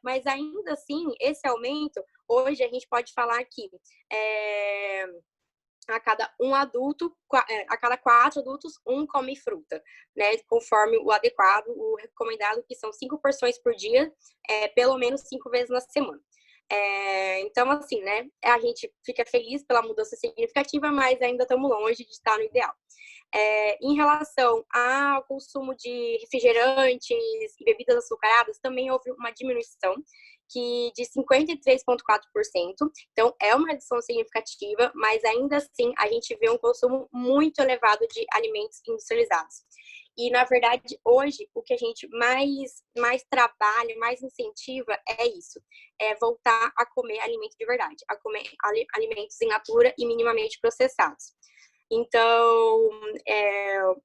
Mas ainda assim, esse aumento, hoje a gente pode falar que a cada a cada 4 adultos, um come fruta, né? Conforme o adequado, o recomendado, que são 5 porções por dia, pelo menos 5 vezes na semana. Então, assim, né? A gente fica feliz pela mudança significativa, mas ainda estamos longe de estar no ideal. Em relação ao consumo de refrigerantes e bebidas açucaradas, também houve uma diminuição de 53,4%. Então, é uma redução significativa, mas ainda assim a gente vê um consumo muito elevado de alimentos industrializados. E, na verdade, hoje, o que a gente mais trabalha, mais incentiva é isso. É voltar a comer alimento de verdade, a comer alimentos in natura e minimamente processados. Então,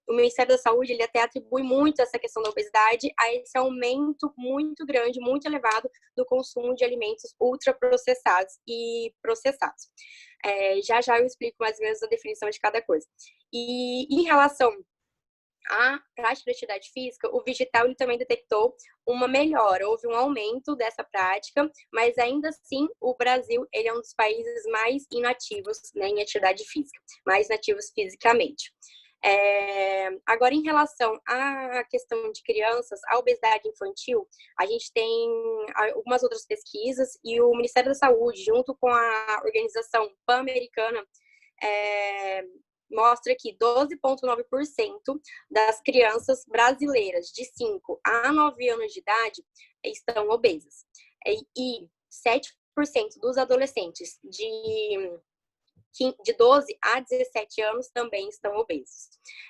o Ministério da Saúde, ele até atribui muito essa questão da obesidade a esse aumento muito grande, muito elevado do consumo de alimentos ultraprocessados e processados. Já eu explico mais ou menos a definição de cada coisa. E em relação a prática de atividade física, o Vigital ele também detectou uma melhora, houve um aumento dessa prática, mas ainda assim o Brasil ele é um dos países mais inativos, né, em atividade física, mais inativos fisicamente. Agora, em relação à questão de crianças, a obesidade infantil, a gente tem algumas outras pesquisas e o Ministério da Saúde, junto com a Organização Pan-Americana, mostra que 12,9% das crianças brasileiras de 5 a 9 anos de idade estão obesas. E 7% dos adolescentes de 12 a 17 anos também estão obesos.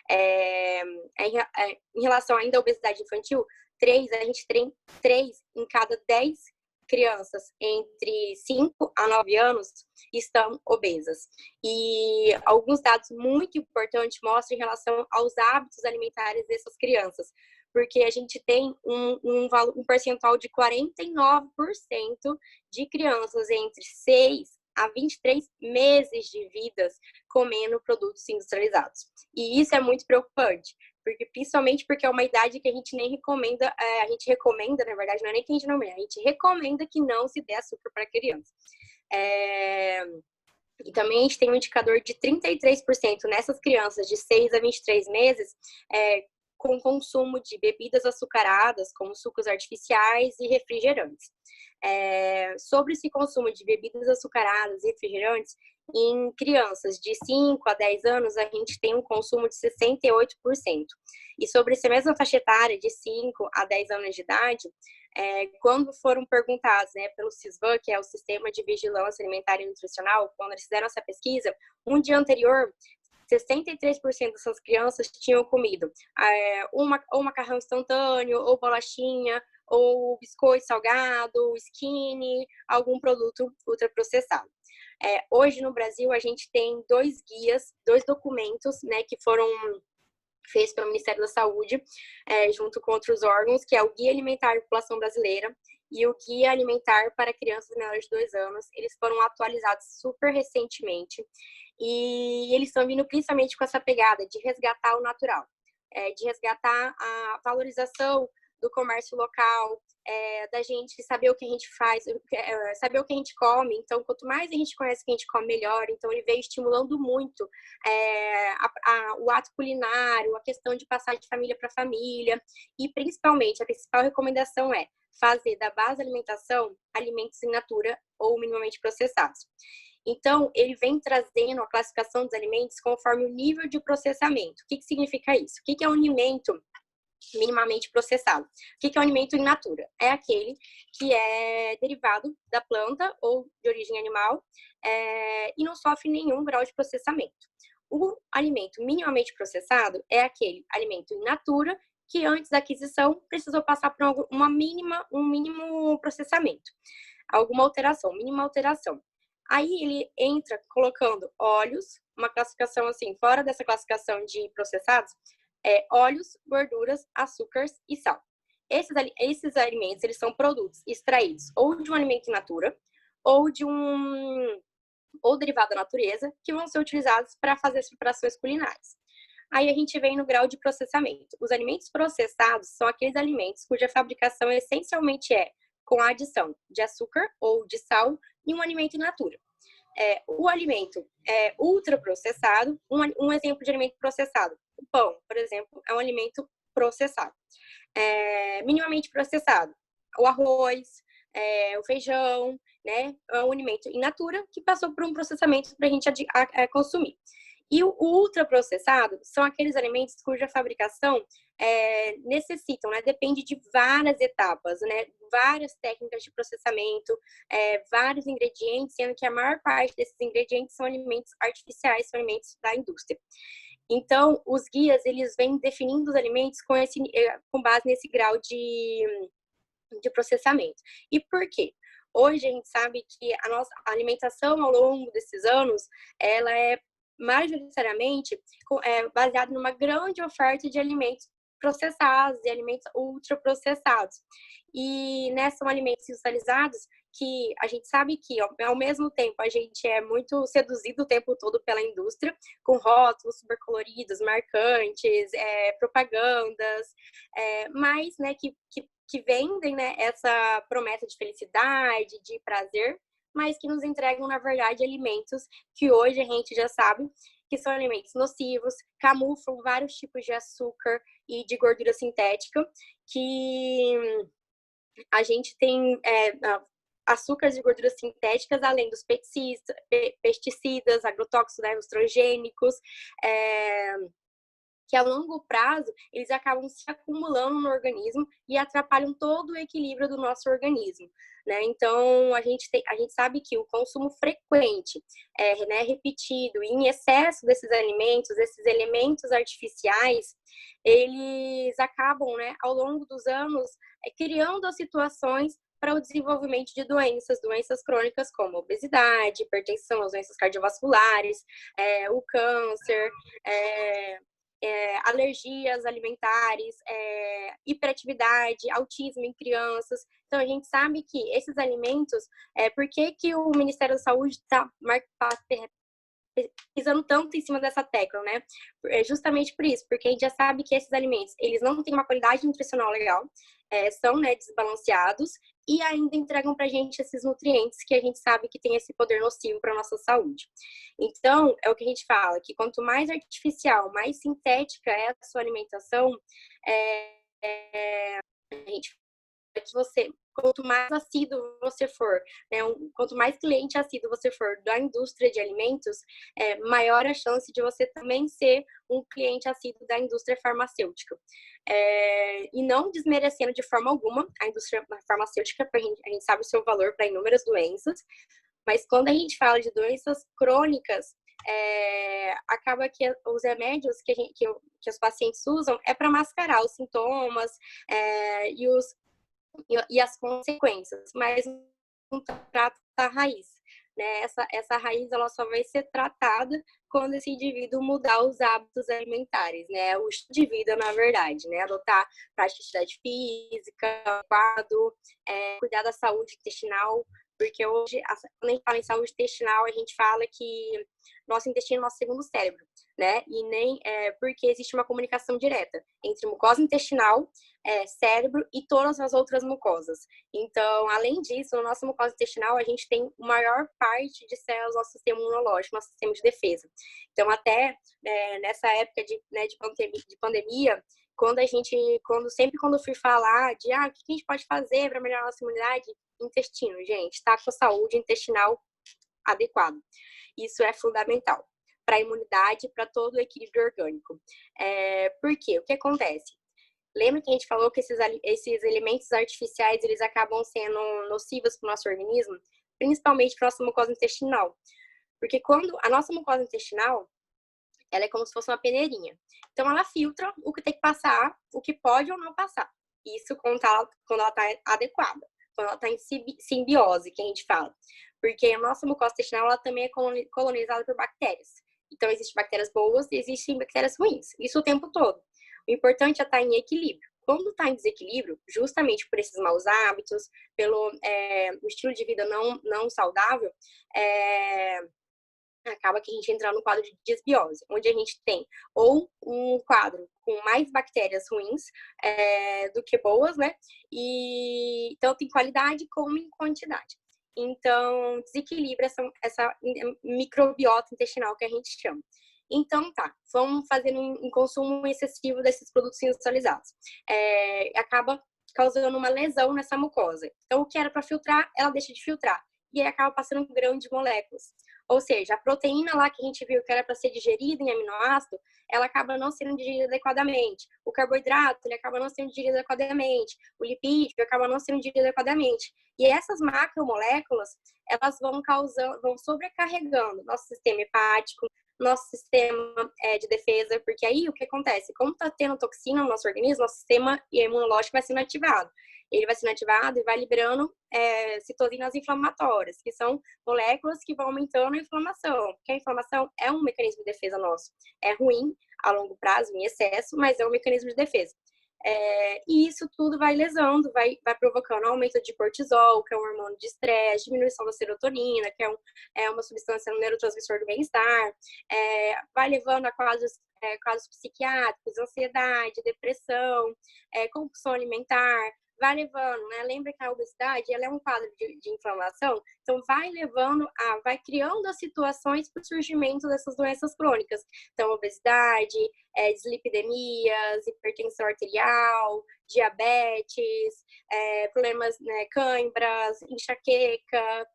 Em relação ainda à obesidade infantil, a gente tem 3 em cada 10 crianças entre 5 a 9 anos estão obesas. E alguns dados muito importantes mostram em relação aos hábitos alimentares dessas crianças, porque a gente tem um percentual de 49% de crianças entre 6 a 23 meses de vida comendo produtos industrializados. E isso é muito preocupante, principalmente porque é uma idade que a gente nem recomenda, a gente recomenda, na verdade, não é nem que a gente não recomenda, a gente recomenda que não se dê açúcar para criança. E também a gente tem um indicador de 33% nessas crianças de 6 a 23 meses com consumo de bebidas açucaradas, como sucos artificiais e refrigerantes. Sobre esse consumo de bebidas açucaradas e refrigerantes, em crianças de 5 a 10 anos, a gente tem um consumo de 68%. E sobre essa mesma faixa etária, de 5 a 10 anos de idade, quando foram perguntados, né, pelo CISVAN, que é o Sistema de Vigilância Alimentar e Nutricional, quando eles fizeram essa pesquisa, um dia anterior, 63% dessas crianças tinham comido ou macarrão instantâneo, ou bolachinha, ou biscoito salgado, skinny, algum produto ultraprocessado. Hoje no Brasil a gente tem 2 guias, 2 documentos, né, que foram feitos pelo Ministério da Saúde, junto com outros órgãos, que é o Guia Alimentar da População Brasileira e o Guia Alimentar para Crianças menores de 2 anos. Eles foram atualizados super recentemente e eles estão vindo principalmente com essa pegada de resgatar o natural, de resgatar a valorização do comércio local, da gente saber o que a gente faz, saber o que a gente come. Então, quanto mais a gente conhece o que a gente come, melhor. Então, ele veio estimulando muito o ato culinário, a questão de passar de família para família. E, principalmente, a principal recomendação é fazer da base da alimentação alimentos in natura ou minimamente processados. Então, ele vem trazendo a classificação dos alimentos conforme o nível de processamento. O que significa isso? O que é um alimento minimamente processado? O que é um alimento in natura? É aquele que é derivado da planta ou de origem animal e não sofre nenhum grau de processamento. O alimento minimamente processado é aquele alimento in natura que antes da aquisição precisou passar por um mínimo processamento, alguma alteração, mínima alteração. Aí ele entra colocando óleos, uma classificação assim, fora dessa classificação de processados, óleos, gorduras, açúcares e sal. Esses alimentos, eles são produtos extraídos ou de um alimento in natura ou derivado da natureza, que vão ser utilizados para fazer as preparações culinárias. Aí a gente vem no grau de processamento. Os alimentos processados são aqueles alimentos cuja fabricação essencialmente é com a adição de açúcar ou de sal em um alimento in natura. O alimento ultraprocessado, um exemplo de alimento processado, o pão, por exemplo, é um alimento processado. Minimamente processado, o arroz, o feijão, né, é um alimento in natura que passou por um processamento para a gente consumir. E o ultraprocessado são aqueles alimentos cuja fabricação necessitam, né, depende de várias etapas, né, várias técnicas de processamento, vários ingredientes, sendo que a maior parte desses ingredientes são alimentos artificiais, são alimentos da indústria. Então, os guias, eles vêm definindo os alimentos com base nesse grau de processamento. E por quê? Hoje a gente sabe que a nossa alimentação ao longo desses anos, ela é majoritariamente baseada numa grande oferta de alimentos processados e alimentos ultraprocessados. E são alimentos industrializados que a gente sabe que, ao mesmo tempo, a gente é muito seduzido o tempo todo pela indústria, com rótulos super coloridos, marcantes, propagandas, mas, né, que vendem, né, essa promessa de felicidade, de prazer, mas que nos entregam, na verdade, alimentos que hoje a gente já sabe que são alimentos nocivos, camuflam vários tipos de açúcar e de gordura sintética, que a gente tem açúcares e gorduras sintéticas, além dos pesticidas, agrotóxicos, né, os transgênicos, que a longo prazo eles acabam se acumulando no organismo e atrapalham todo o equilíbrio do nosso organismo, né? Então a gente sabe que o consumo frequente, né, repetido e em excesso desses alimentos, esses elementos artificiais, eles acabam, né, ao longo dos anos, criando as situações para o desenvolvimento de doenças crônicas como obesidade, hipertensão, as doenças cardiovasculares, o câncer, alergias alimentares, hiperatividade, autismo em crianças. Então, a gente sabe que esses alimentos, por que o Ministério da Saúde está pisando tanto em cima dessa tecla, né? Justamente por isso, porque a gente já sabe que esses alimentos, eles não têm uma qualidade nutricional legal, são, né, desbalanceados e ainda entregam pra gente esses nutrientes que a gente sabe que tem esse poder nocivo para nossa saúde. Então, é o que a gente fala, que quanto mais artificial, mais sintética é a sua alimentação, a gente que quanto mais assíduo você for, né, quanto mais cliente assíduo você for da indústria de alimentos, maior a chance de você também ser um cliente assíduo da indústria farmacêutica. E não desmerecendo de forma alguma a indústria farmacêutica, porque a gente sabe o seu valor para inúmeras doenças, mas quando a gente fala de doenças crônicas, acaba que os remédios que os pacientes usam é para mascarar os sintomas e as consequências, mas não trata a raiz, né? Essa raiz ela só vai ser tratada quando esse indivíduo mudar os hábitos alimentares, né? O estilo de vida, na verdade, né? Adotar prática de atividade física, quadro, cuidar da saúde intestinal, porque hoje, quando a gente fala em saúde intestinal, a gente fala que nosso intestino é nosso segundo cérebro, né? E nem porque existe uma comunicação direta entre mucosa intestinal, cérebro e todas as outras mucosas. Então, além disso, na nossa mucosa intestinal, a gente tem a maior parte de células do nosso sistema imunológico, nosso sistema de defesa. Então, até nessa época de pandemia, sempre quando eu fui falar de o que a gente pode fazer para melhorar a nossa imunidade, intestino, gente, tá com a saúde intestinal adequada. Isso é fundamental para a imunidade, para todo o equilíbrio orgânico. Por quê? O que acontece? Lembra que a gente falou que esses elementos artificiais, eles acabam sendo nocivos para o nosso organismo? Principalmente para a nossa mucosa intestinal. Porque quando a nossa mucosa intestinal, ela é como se fosse uma peneirinha. Então, ela filtra o que tem que passar, o que pode ou não passar. Isso quando ela está adequada, quando ela está em simbiose, que a gente fala. Porque a nossa mucosa intestinal, ela também é colonizada por bactérias. Então, existem bactérias boas e existem bactérias ruins. Isso o tempo todo. O importante é estar em equilíbrio. Quando está em desequilíbrio, justamente por esses maus hábitos, pelo estilo de vida não saudável, acaba que a gente entra no quadro de desbiose, onde a gente tem ou um quadro com mais bactérias ruins do que boas, né? E tanto em qualidade como em quantidade. Então, desequilibra essa microbiota intestinal que a gente chama. Então, vamos fazendo um consumo excessivo desses produtos industrializados. Acaba causando uma lesão nessa mucosa. Então, o que era para filtrar, ela deixa de filtrar. E aí acaba passando um grão de moléculas. Ou seja, a proteína lá que a gente viu que era para ser digerida em aminoácido, ela acaba não sendo digerida adequadamente. O carboidrato, ele acaba não sendo digerido adequadamente. O lipídico acaba não sendo digerido adequadamente. E essas macromoléculas, elas vão sobrecarregando nosso sistema hepático, nosso sistema de defesa, porque aí o que acontece? Como está tendo toxina no nosso organismo, nosso sistema imunológico vai sendo ativado. Ele vai sendo ativado e vai liberando citocinas inflamatórias, que são moléculas que vão aumentando a inflamação. Porque a inflamação é um mecanismo de defesa nosso. É ruim a longo prazo, em excesso, mas é um mecanismo de defesa. E isso tudo vai lesando, vai provocando aumento de cortisol, que é um hormônio de estresse, diminuição da serotonina, que é uma substância no neurotransmissor do bem-estar, vai levando a quadros psiquiátricos, ansiedade, depressão, compulsão alimentar, vai levando, né? Lembra que a obesidade ela é um quadro de inflamação, então vai criando as situações para o surgimento dessas doenças crônicas. Então, obesidade, dislipidemias, hipertensão arterial, diabetes, problemas, né, cãibras, enxaqueca,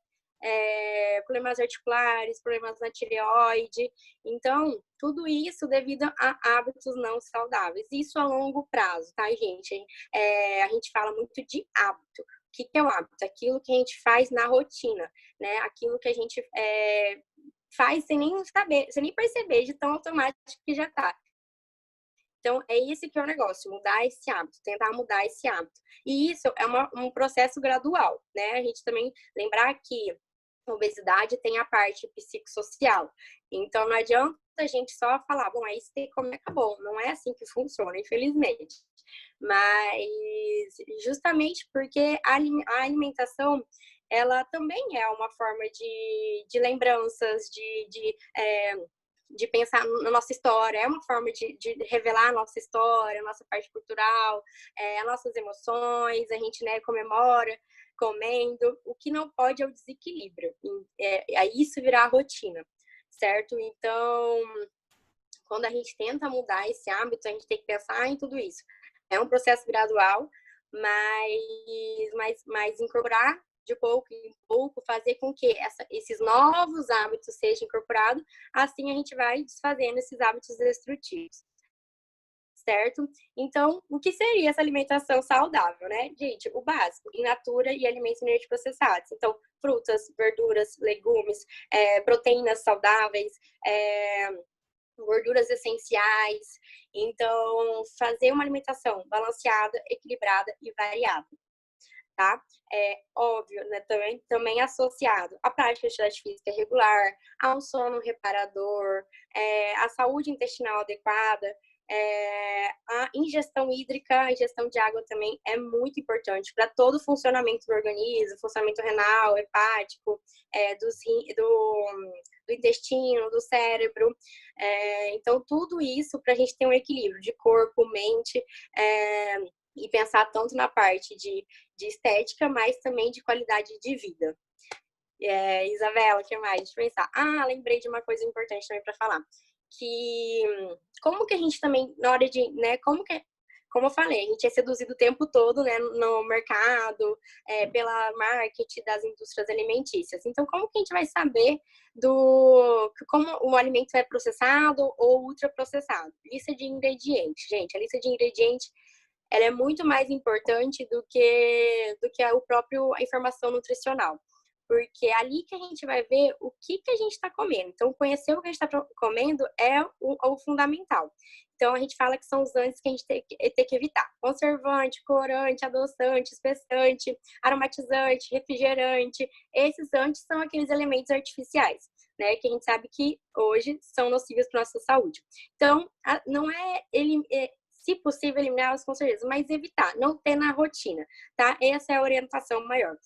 problemas articulares, problemas na tireoide. Então, tudo isso devido a hábitos não saudáveis. Isso a longo prazo, tá, gente? A gente fala muito de hábito. O que é o hábito? Aquilo que a gente faz na rotina, né? Aquilo que a gente faz sem nem saber, sem nem perceber, de tão automático que já tá. Então, é esse que é o negócio, mudar esse hábito, tentar mudar esse hábito. E isso é um processo gradual, né? A gente também lembrar que a obesidade tem a parte psicossocial. Então, não adianta a gente só falar, bom, aí você come, acabou. Não é assim que funciona, infelizmente. Mas, justamente porque a alimentação, ela também é uma forma de lembranças, de pensar na nossa história, é uma forma de revelar a nossa história, a nossa parte cultural, as nossas emoções, a gente, né, comemora comendo. O que não pode é o desequilíbrio, aí isso virar a rotina, certo? Então, quando a gente tenta mudar esse hábito, a gente tem que pensar em tudo isso. É um processo gradual, mas incorporar de pouco em pouco, fazer com que esses novos hábitos sejam incorporados, assim a gente vai desfazendo esses hábitos destrutivos, certo? Então, o que seria essa alimentação saudável, né? Gente, o básico, in natura e alimentos minimamente processados. Então, frutas, verduras, legumes, proteínas saudáveis, gorduras essenciais. Então, fazer uma alimentação balanceada, equilibrada e variada. Tá? Óbvio, né? Também associado à prática de atividade física regular, a um sono reparador, a saúde intestinal adequada, a ingestão hídrica, a ingestão de água também é muito importante para todo o funcionamento do organismo, funcionamento renal, hepático, do intestino, do cérebro. Então, tudo isso para a gente ter um equilíbrio de corpo, mente, e pensar tanto na parte de estética, mas também de qualidade de vida. Isabela, o que mais? Deixa eu pensar. Lembrei de uma coisa importante também para falar. Que como que a gente também, na hora de, né, como eu falei, a gente é seduzido o tempo todo, né, no mercado, pela marketing das indústrias alimentícias. Então, como que a gente vai saber como o alimento é processado ou ultraprocessado? Lista de ingredientes. Gente, a lista de ingredientes ela é muito mais importante do que a informação nutricional. Porque é ali que a gente vai ver o que a gente está comendo. Então, conhecer o que a gente está comendo é o fundamental. Então, a gente fala que são os antes que a gente tem que evitar. Conservante, corante, adoçante, espessante, aromatizante, refrigerante. Esses antes são aqueles elementos artificiais, né? Que a gente sabe que hoje são nocivos para a nossa saúde. Então, não é se possível, eliminá-las com certeza, mas evitar, não ter na rotina, tá? Essa é a orientação maior.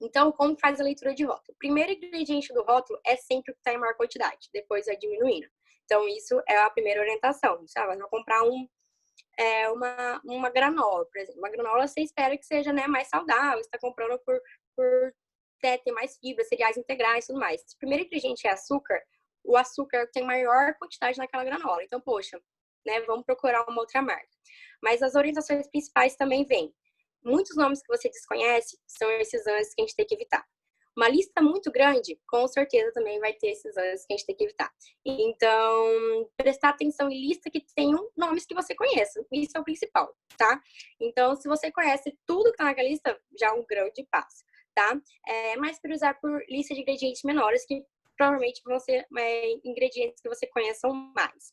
Então, como faz a leitura de rótulo? O primeiro ingrediente do rótulo é sempre o que está em maior quantidade, depois vai diminuindo. Então, isso é a primeira orientação, sabe? Vai comprar uma granola, por exemplo. Uma granola você espera que seja, né, mais saudável, você está comprando por ter mais fibra, cereais integrais e tudo mais. Se o primeiro ingrediente é açúcar, o açúcar tem maior quantidade naquela granola. Então, poxa, né, vamos procurar uma outra marca. Mas as orientações principais também vêm. Muitos nomes que você desconhece são esses antes que a gente tem que evitar. Uma lista muito grande, com certeza também vai ter esses antes que a gente tem que evitar. Então, prestar atenção em lista que tenham nomes que você conheça. Isso é o principal, tá? Então, se você conhece tudo que tá naquela lista, já é um grande passo, tá? Mas priorizar por lista de ingredientes menores que provavelmente vão ser ingredientes que você conheça mais.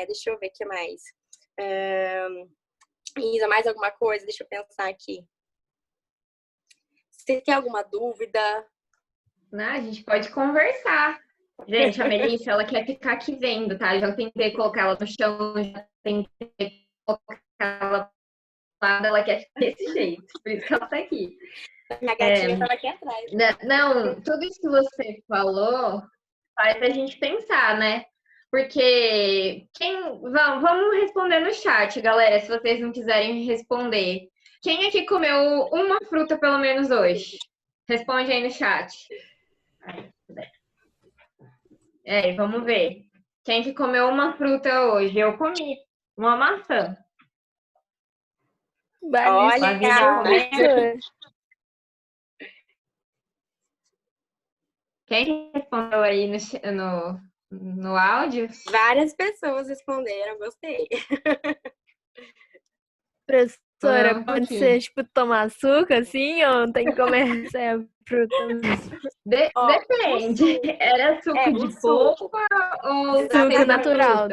Deixa eu ver o que mais. Isa, mais alguma coisa? Deixa eu pensar aqui. Você tem alguma dúvida? Não, a gente pode conversar. Gente, a Melissa, ela quer ficar aqui vendo, tá? Já tentei colocar ela no chão, já tentei colocar ela lado, ela quer ficar desse jeito. Por isso que ela tá aqui. Minha gatinha tava aqui atrás. Não, tudo isso que você falou faz a gente pensar, né? Porque vamos responder no chat, galera, se vocês não quiserem responder. Quem aqui comeu uma fruta pelo menos hoje? Responde aí no chat. Vamos ver. Quem que comeu uma fruta hoje? Eu comi uma maçã. Olha, quem respondeu aí no áudio? Várias pessoas responderam, gostei. Professora, pode ser tipo tomar açúcar assim ou tem que comer fruta mesmo? Depende. Era suco de polpa ou suco natural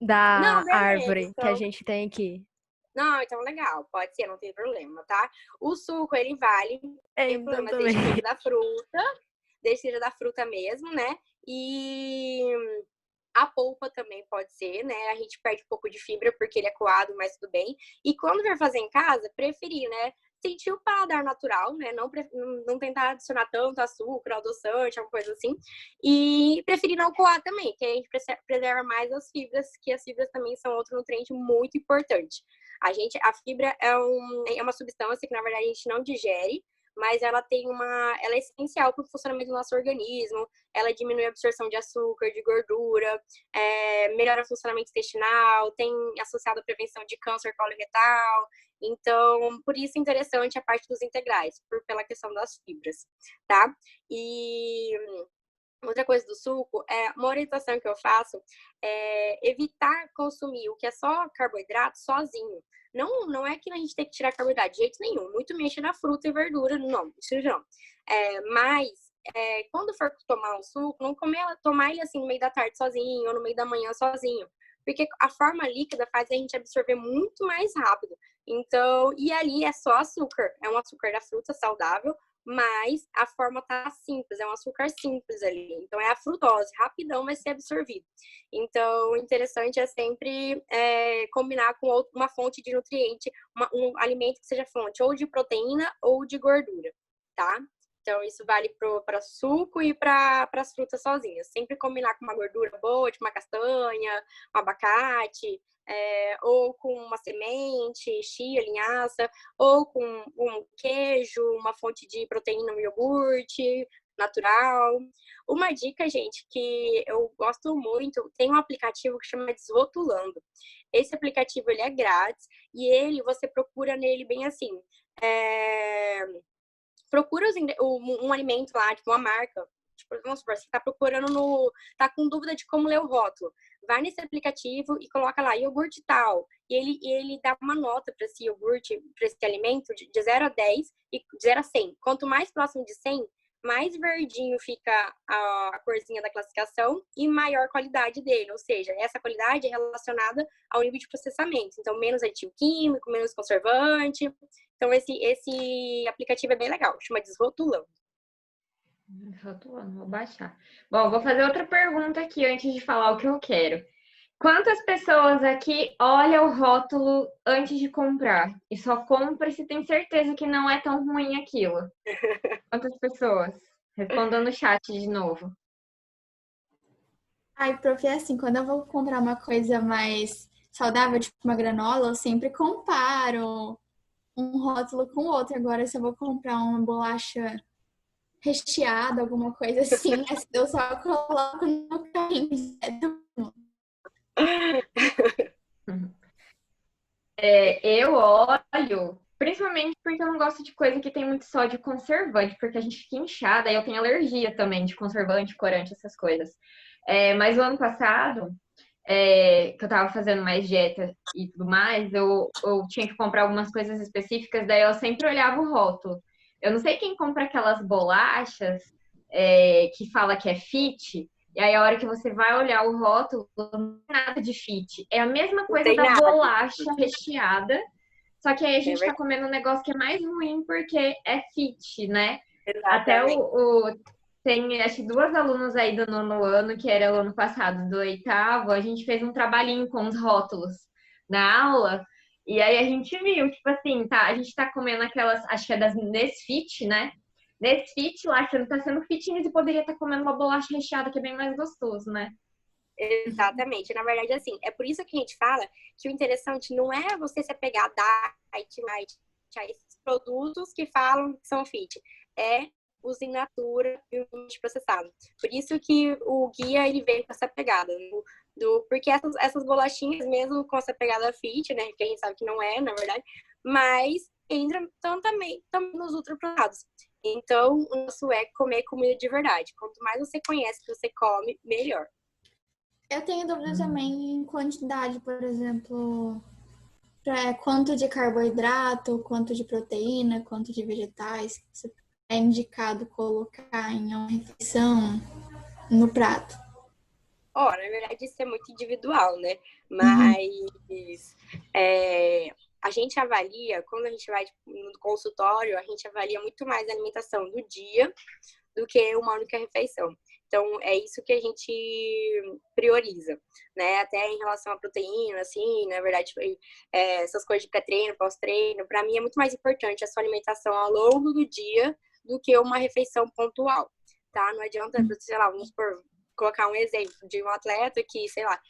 da não, árvore então... que a gente tem aqui? Não, então legal, pode ser, não tem problema, tá? O suco, ele vale, não tem problema, desde que seja da fruta mesmo, né? E a polpa também pode ser, né? A gente perde um pouco de fibra porque ele é coado, mas tudo bem. E quando for fazer em casa, preferir, né? Sentir o paladar natural, né? Não tentar adicionar tanto açúcar, adoçante, alguma coisa assim. E preferir não coar também, que a gente preserva mais as fibras, que as fibras também são outro nutriente muito importante. A fibra é uma substância que, na verdade, a gente não digere, mas ela é essencial para o funcionamento do nosso organismo, ela diminui a absorção de açúcar, de gordura, melhora o funcionamento intestinal, tem associado a prevenção de câncer coloretal. Então, por isso é interessante a parte dos integrais, pela questão das fibras, tá? E outra coisa do suco, uma orientação que eu faço é evitar consumir o que é só carboidrato sozinho. Não é que a gente tem que tirar carboidrato de jeito nenhum, muito menos tirar fruta e verdura, não, isso não. Mas quando for tomar um suco, não tomar ele assim no meio da tarde sozinho ou no meio da manhã sozinho, porque a forma líquida faz a gente absorver muito mais rápido. Então, e ali é só açúcar, é um açúcar da fruta saudável, mas a forma tá simples, é um açúcar simples ali. Então, é a frutose, rapidão vai ser absorvido. Então, o interessante é sempre combinar com uma fonte de nutriente, um alimento que seja fonte ou de proteína ou de gordura, tá? Então, isso vale para suco e para as frutas sozinhas. Sempre combinar com uma gordura boa, tipo uma castanha, um abacate, ou com uma semente, chia, linhaça, ou com um queijo, uma fonte de proteína, um iogurte natural. Uma dica, gente, que eu gosto muito, tem um aplicativo que chama Desrotulando. Esse aplicativo, ele é grátis e você procura nele bem assim, procura um alimento lá, tipo uma marca. Tipo, vamos supor, você tá procurando tá com dúvida de como ler o rótulo. Vai nesse aplicativo e coloca lá, iogurte tal. E ele dá uma nota para esse iogurte, para esse alimento, de 0 a 10 e de 0 a 100. Quanto mais próximo de 100, mais verdinho fica a corzinha da classificação e maior qualidade dele. Ou seja, essa qualidade é relacionada ao nível de processamento. Então, menos aditivo químico, menos conservante. Então, esse aplicativo é bem legal, chama Desrotulando. Desrotulando, vou baixar. Bom, vou fazer outra pergunta aqui antes de falar o que eu quero. Quantas pessoas aqui olham o rótulo antes de comprar e só compra se tem certeza que não é tão ruim aquilo? Quantas pessoas? Responda no chat de novo. Ai, prof, é assim, quando eu vou comprar uma coisa mais saudável, tipo uma granola, eu sempre comparo um rótulo com o outro. Agora, se eu vou comprar uma bolacha recheada, alguma coisa assim, eu só coloco no carrinho. Eu olho, principalmente porque eu não gosto de coisa que tem muito sódio conservante, porque a gente fica inchada e eu tenho alergia também de conservante, corante, essas coisas. Mas o ano passado, que eu tava fazendo mais dieta e tudo mais, eu tinha que comprar algumas coisas específicas, daí eu sempre olhava o rótulo. Eu não sei quem compra aquelas bolachas que fala que é fit, e aí a hora que você vai olhar o rótulo, não tem nada de fit. É a mesma coisa da bolacha recheada, só que aí a gente tá comendo um negócio que é mais ruim porque é fit, né? Exatamente. Até tem acho que duas alunas aí do 9º ano, que era o ano passado, do 8º, a gente fez um trabalhinho com os rótulos na aula, e aí a gente viu, tipo assim, tá, a gente tá comendo aquelas, acho que é das Nesfit, né? Nesfit lá, você não tá sendo fitness e poderia estar comendo uma bolacha recheada, que é bem mais gostoso, né? Exatamente. Na verdade, assim, é por isso que a gente fala que o interessante não é você se apegar a diet, light, a esses produtos que falam que são fit. É os in natura e o processado. Por isso que o guia, ele veio com essa pegada. Porque essas bolachinhas, mesmo com essa pegada fit, né, que a gente sabe que não é, na verdade, mas entra também nos ultraprocessados. Então, o nosso é comer comida de verdade. Quanto mais você conhece que você come, melhor. Eu tenho dúvida também em quantidade, por exemplo, quanto de carboidrato, quanto de proteína, quanto de vegetais que você é indicado colocar em uma refeição no prato. Na verdade, isso é muito individual, né? Mas a gente avalia, quando a gente vai no consultório, a gente avalia muito mais a alimentação do dia do que uma única refeição. Então, é isso que a gente prioriza, né? Até em relação à proteína, assim, na verdade, essas coisas de pré-treino, pós-treino, para mim é muito mais importante a sua alimentação ao longo do dia do que uma refeição pontual, tá? Não adianta, sei lá, vamos colocar um exemplo de um atleta que, sei lá,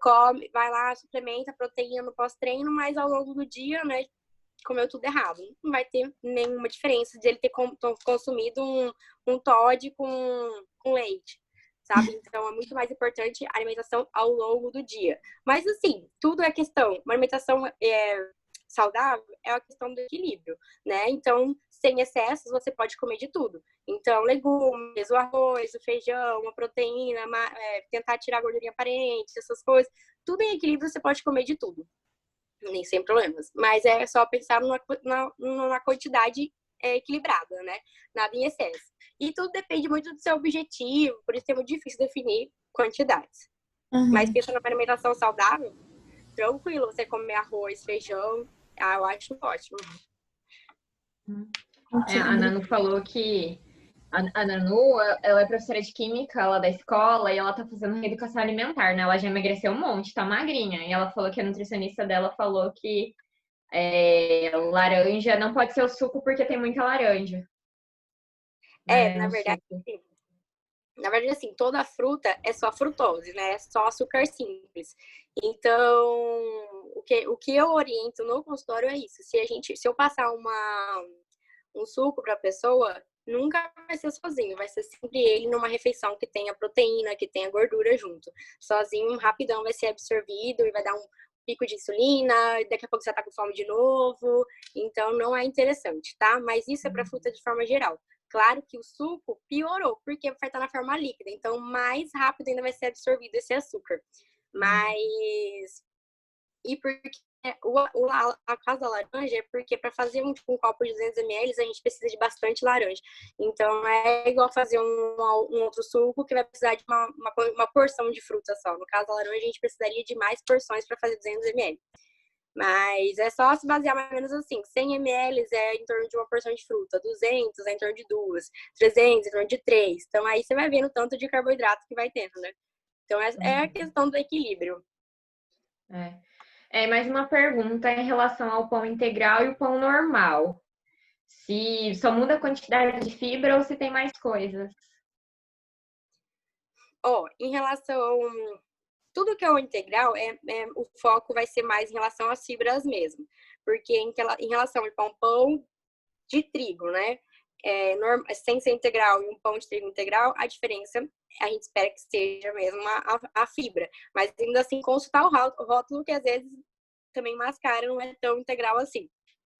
come, vai lá, suplementa proteína no pós-treino, mas ao longo do dia, né, comeu tudo errado. Não vai ter nenhuma diferença de ele ter consumido um Toddy com leite, sabe? Então, é muito mais importante a alimentação ao longo do dia. Mas, assim, tudo é questão. Uma alimentação saudável é a questão do equilíbrio, né? Então, sem excessos, você pode comer de tudo. Então, legumes, o arroz, o feijão, uma proteína, tentar tirar a gordurinha aparente, essas coisas. Tudo em equilíbrio, você pode comer de tudo. Nem sem problemas. Mas é só pensar numa quantidade equilibrada, né? Nada em excesso. E tudo depende muito do seu objetivo, por isso é muito difícil definir quantidades. Mas pensando na alimentação saudável, tranquilo, você comer arroz, feijão, eu acho ótimo. A Nanu falou que a Nanu, ela é professora de química lá da escola e ela tá fazendo reeducação alimentar, né? Ela já emagreceu um monte, tá magrinha. E ela falou que a nutricionista dela falou que laranja não pode ser o suco porque tem muita laranja. Na verdade, assim, toda fruta é só frutose, né? É só açúcar simples. Então, o que eu oriento no consultório é isso. Se eu passar um suco para a pessoa, nunca vai ser sozinho, vai ser sempre ele numa refeição que tenha proteína, que tenha gordura junto. Sozinho, rapidão vai ser absorvido e vai dar um pico de insulina, daqui a pouco você tá com fome de novo. Então, não é interessante, tá? Mas isso é para fruta de forma geral. Claro que o suco piorou, porque vai estar na forma líquida, então mais rápido ainda vai ser absorvido esse açúcar. Mas... E porque a caso da laranja é porque para fazer um copo de 200 ml a gente precisa de bastante laranja. Então é igual fazer um outro suco que vai precisar de uma porção de fruta só. No caso da laranja a gente precisaria de mais porções para fazer 200 ml. Mas é só se basear mais ou menos assim. 100 ml é em torno de uma porção de fruta, 200 é em torno de 2, 300 é em torno de 3. Então aí você vai vendo o tanto de carboidrato que vai tendo, né? Então é a questão do equilíbrio. Mais uma pergunta em relação ao pão integral e o pão normal. Se só muda a quantidade de fibra ou se tem mais coisas? Em relação... Tudo que é o integral, o foco vai ser mais em relação às fibras mesmo. Porque em relação ao pão de trigo, né? Sem ser integral e um pão de trigo integral, a diferença a gente espera que seja mesmo a fibra. Mas ainda assim, consultar o rótulo, que às vezes também mascara, não é tão integral assim.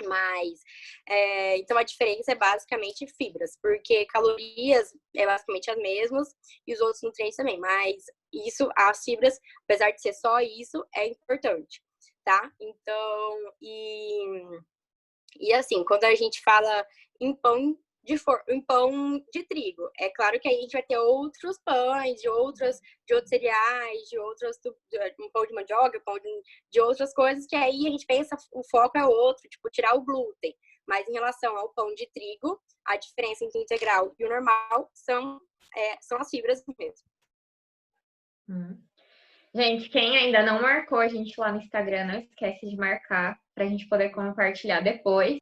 Mas, então a diferença é basicamente fibras, porque calorias é basicamente as mesmas e os outros nutrientes também, mas as fibras, apesar de ser só isso, é importante, tá? Então, e assim, quando a gente fala em pão em pão de trigo. É claro que aí a gente vai ter outros pães, de outros cereais, um pão de mandioca, de outras coisas, que aí a gente pensa, o foco é outro, tipo, tirar o glúten. Mas em relação ao pão de trigo, a diferença entre o integral e o normal são as fibras mesmo. Gente, quem ainda não marcou a gente lá no Instagram, não esquece de marcar para a gente poder compartilhar depois.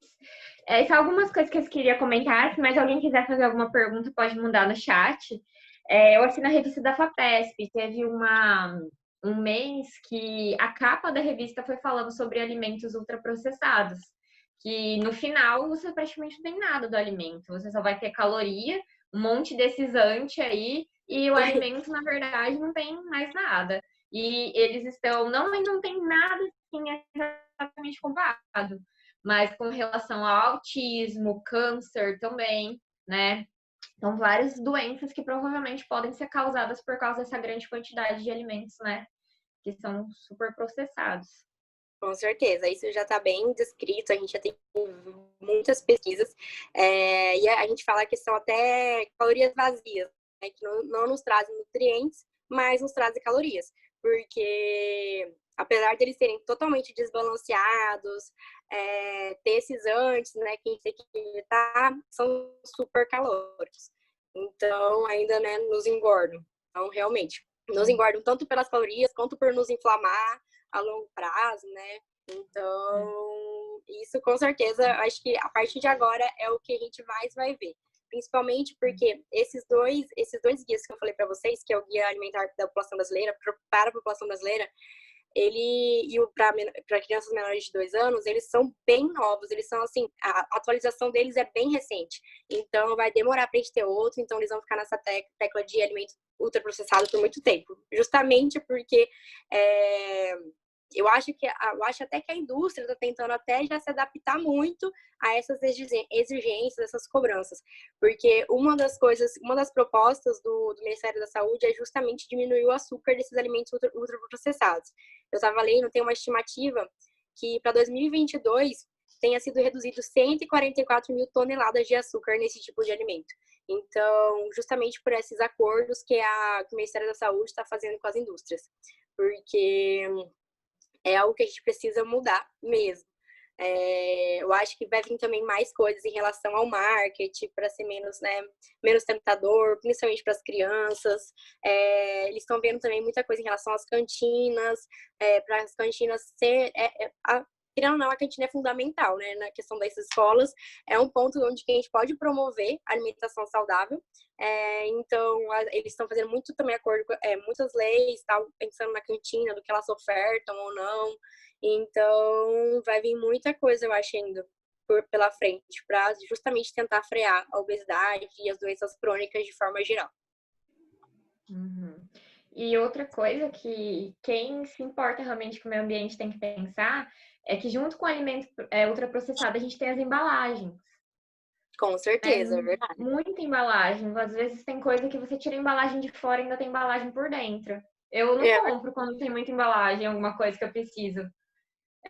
São algumas coisas que eu queria comentar. Se mais alguém quiser fazer alguma pergunta, pode mandar no chat. Eu assino a revista da FAPESP. Teve um mês que a capa da revista foi falando sobre alimentos ultraprocessados. Que no final você praticamente não tem nada do alimento. Você só vai ter caloria, um monte de decisante aí, e o alimento, na verdade, não tem mais nada. E eles estão, não tem nada assim exatamente comprovado, mas com relação ao autismo, câncer também, né? Então, várias doenças que provavelmente podem ser causadas por causa dessa grande quantidade de alimentos, né? Que são super processados. Com certeza, isso já está bem descrito, a gente já tem muitas pesquisas, e a gente fala que são até calorias vazias, né, que não nos trazem nutrientes, mas nos trazem calorias, porque apesar de eles serem totalmente desbalanceados, ter esses antes, né, que a gente tem que evitar, são super calóricos. Então, ainda, né, nos engordam. Então, realmente, nos engordam tanto pelas calorias, quanto por nos inflamar a longo prazo, né? Então, isso com certeza, acho que a partir de agora é o que a gente mais vai ver. Principalmente porque esses dois guias que eu falei para vocês, que é o Guia Alimentar da População Brasileira, para a população brasileira, ele e o para crianças menores de 2 anos, eles são bem novos, eles são assim, a atualização deles é bem recente, então vai demorar para a gente ter outro, então eles vão ficar nessa tecla de alimento ultraprocessado por muito tempo, justamente porque eu acho até que a indústria está tentando até já se adaptar muito a essas exigências, essas cobranças. Porque uma das propostas do Ministério da Saúde é justamente diminuir o açúcar desses alimentos ultraprocessados. Eu estava lendo, tem uma estimativa que para 2022 tenha sido reduzido 144 mil toneladas de açúcar nesse tipo de alimento. Então, justamente por esses acordos que o Ministério da Saúde está fazendo com as indústrias. Porque é algo que a gente precisa mudar mesmo. Eu acho que vai vir também mais coisas em relação ao marketing, para ser menos tentador, principalmente para as crianças. Eles estão vendo também muita coisa em relação às cantinas, para as cantinas querendo ou não, a cantina é fundamental, né? Na questão das escolas, é um ponto onde a gente pode promover a alimentação saudável. Então, eles estão fazendo muito também acordo com muitas leis, tal, pensando na cantina, do que elas ofertam ou não. Então, vai vir muita coisa, eu acho, ainda pela frente, para justamente tentar frear a obesidade e as doenças crônicas de forma geral. Uhum. E outra coisa que quem se importa realmente com o meio ambiente tem que pensar é que junto com o alimento ultraprocessado a gente tem as embalagens. Com certeza, é verdade. Muita embalagem. Às vezes tem coisa que você tira a embalagem de fora e ainda tem embalagem por dentro. Eu não compro quando tem muita embalagem, alguma coisa que eu preciso.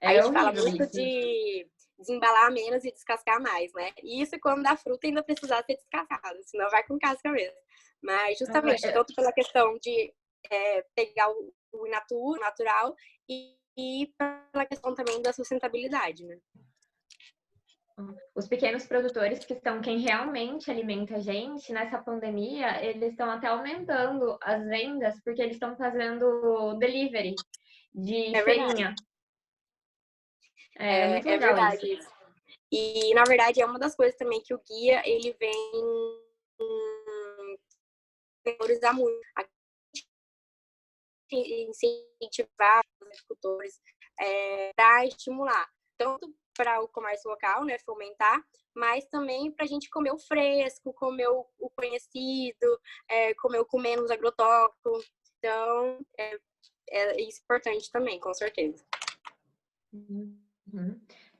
A gente fala muito de desembalar menos e descascar mais, né? E isso quando da fruta ainda precisar ser descascada, senão vai com casca mesmo. Mas justamente, tanto pela questão de pegar o natural e pela questão também da sustentabilidade, né? Os pequenos produtores, que são quem realmente alimenta a gente, nessa pandemia, eles estão até aumentando as vendas, porque eles estão fazendo delivery de feirinha. É muito legal verdade isso. E, na verdade, é uma das coisas também que o guia, ele vem valorizar muito. Incentivar os agricultores para estimular, tanto para o comércio local, né, fomentar, mas também para a gente comer o fresco, comer o conhecido, comer com menos agrotóxico. Então, isso é importante também, com certeza. Uhum.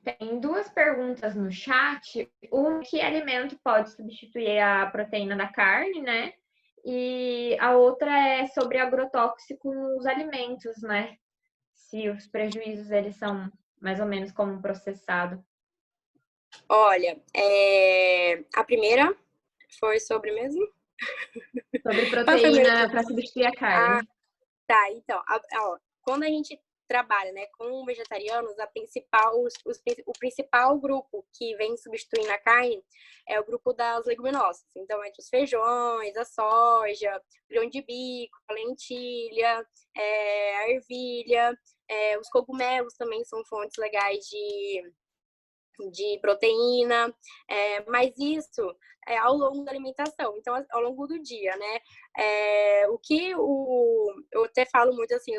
Tem 2 perguntas no chat. Que alimento pode substituir a proteína da carne, né? E a outra é sobre agrotóxico nos alimentos, né? Se os prejuízos eles são mais ou menos como processado. Olha, a primeira foi sobre mesmo? Sobre Qual foi a primeira? proteína para substituir a Ah, carne. tá. Então, ó, quando a gente trabalha, né, com vegetarianos, o principal grupo que vem substituindo a carne é o grupo das leguminosas. Então, entre os feijões, a soja, grão de bico, a lentilha, a ervilha, os cogumelos também são fontes legais de proteína, mas isso é ao longo da alimentação, então ao longo do dia, né? Eu até falo muito assim,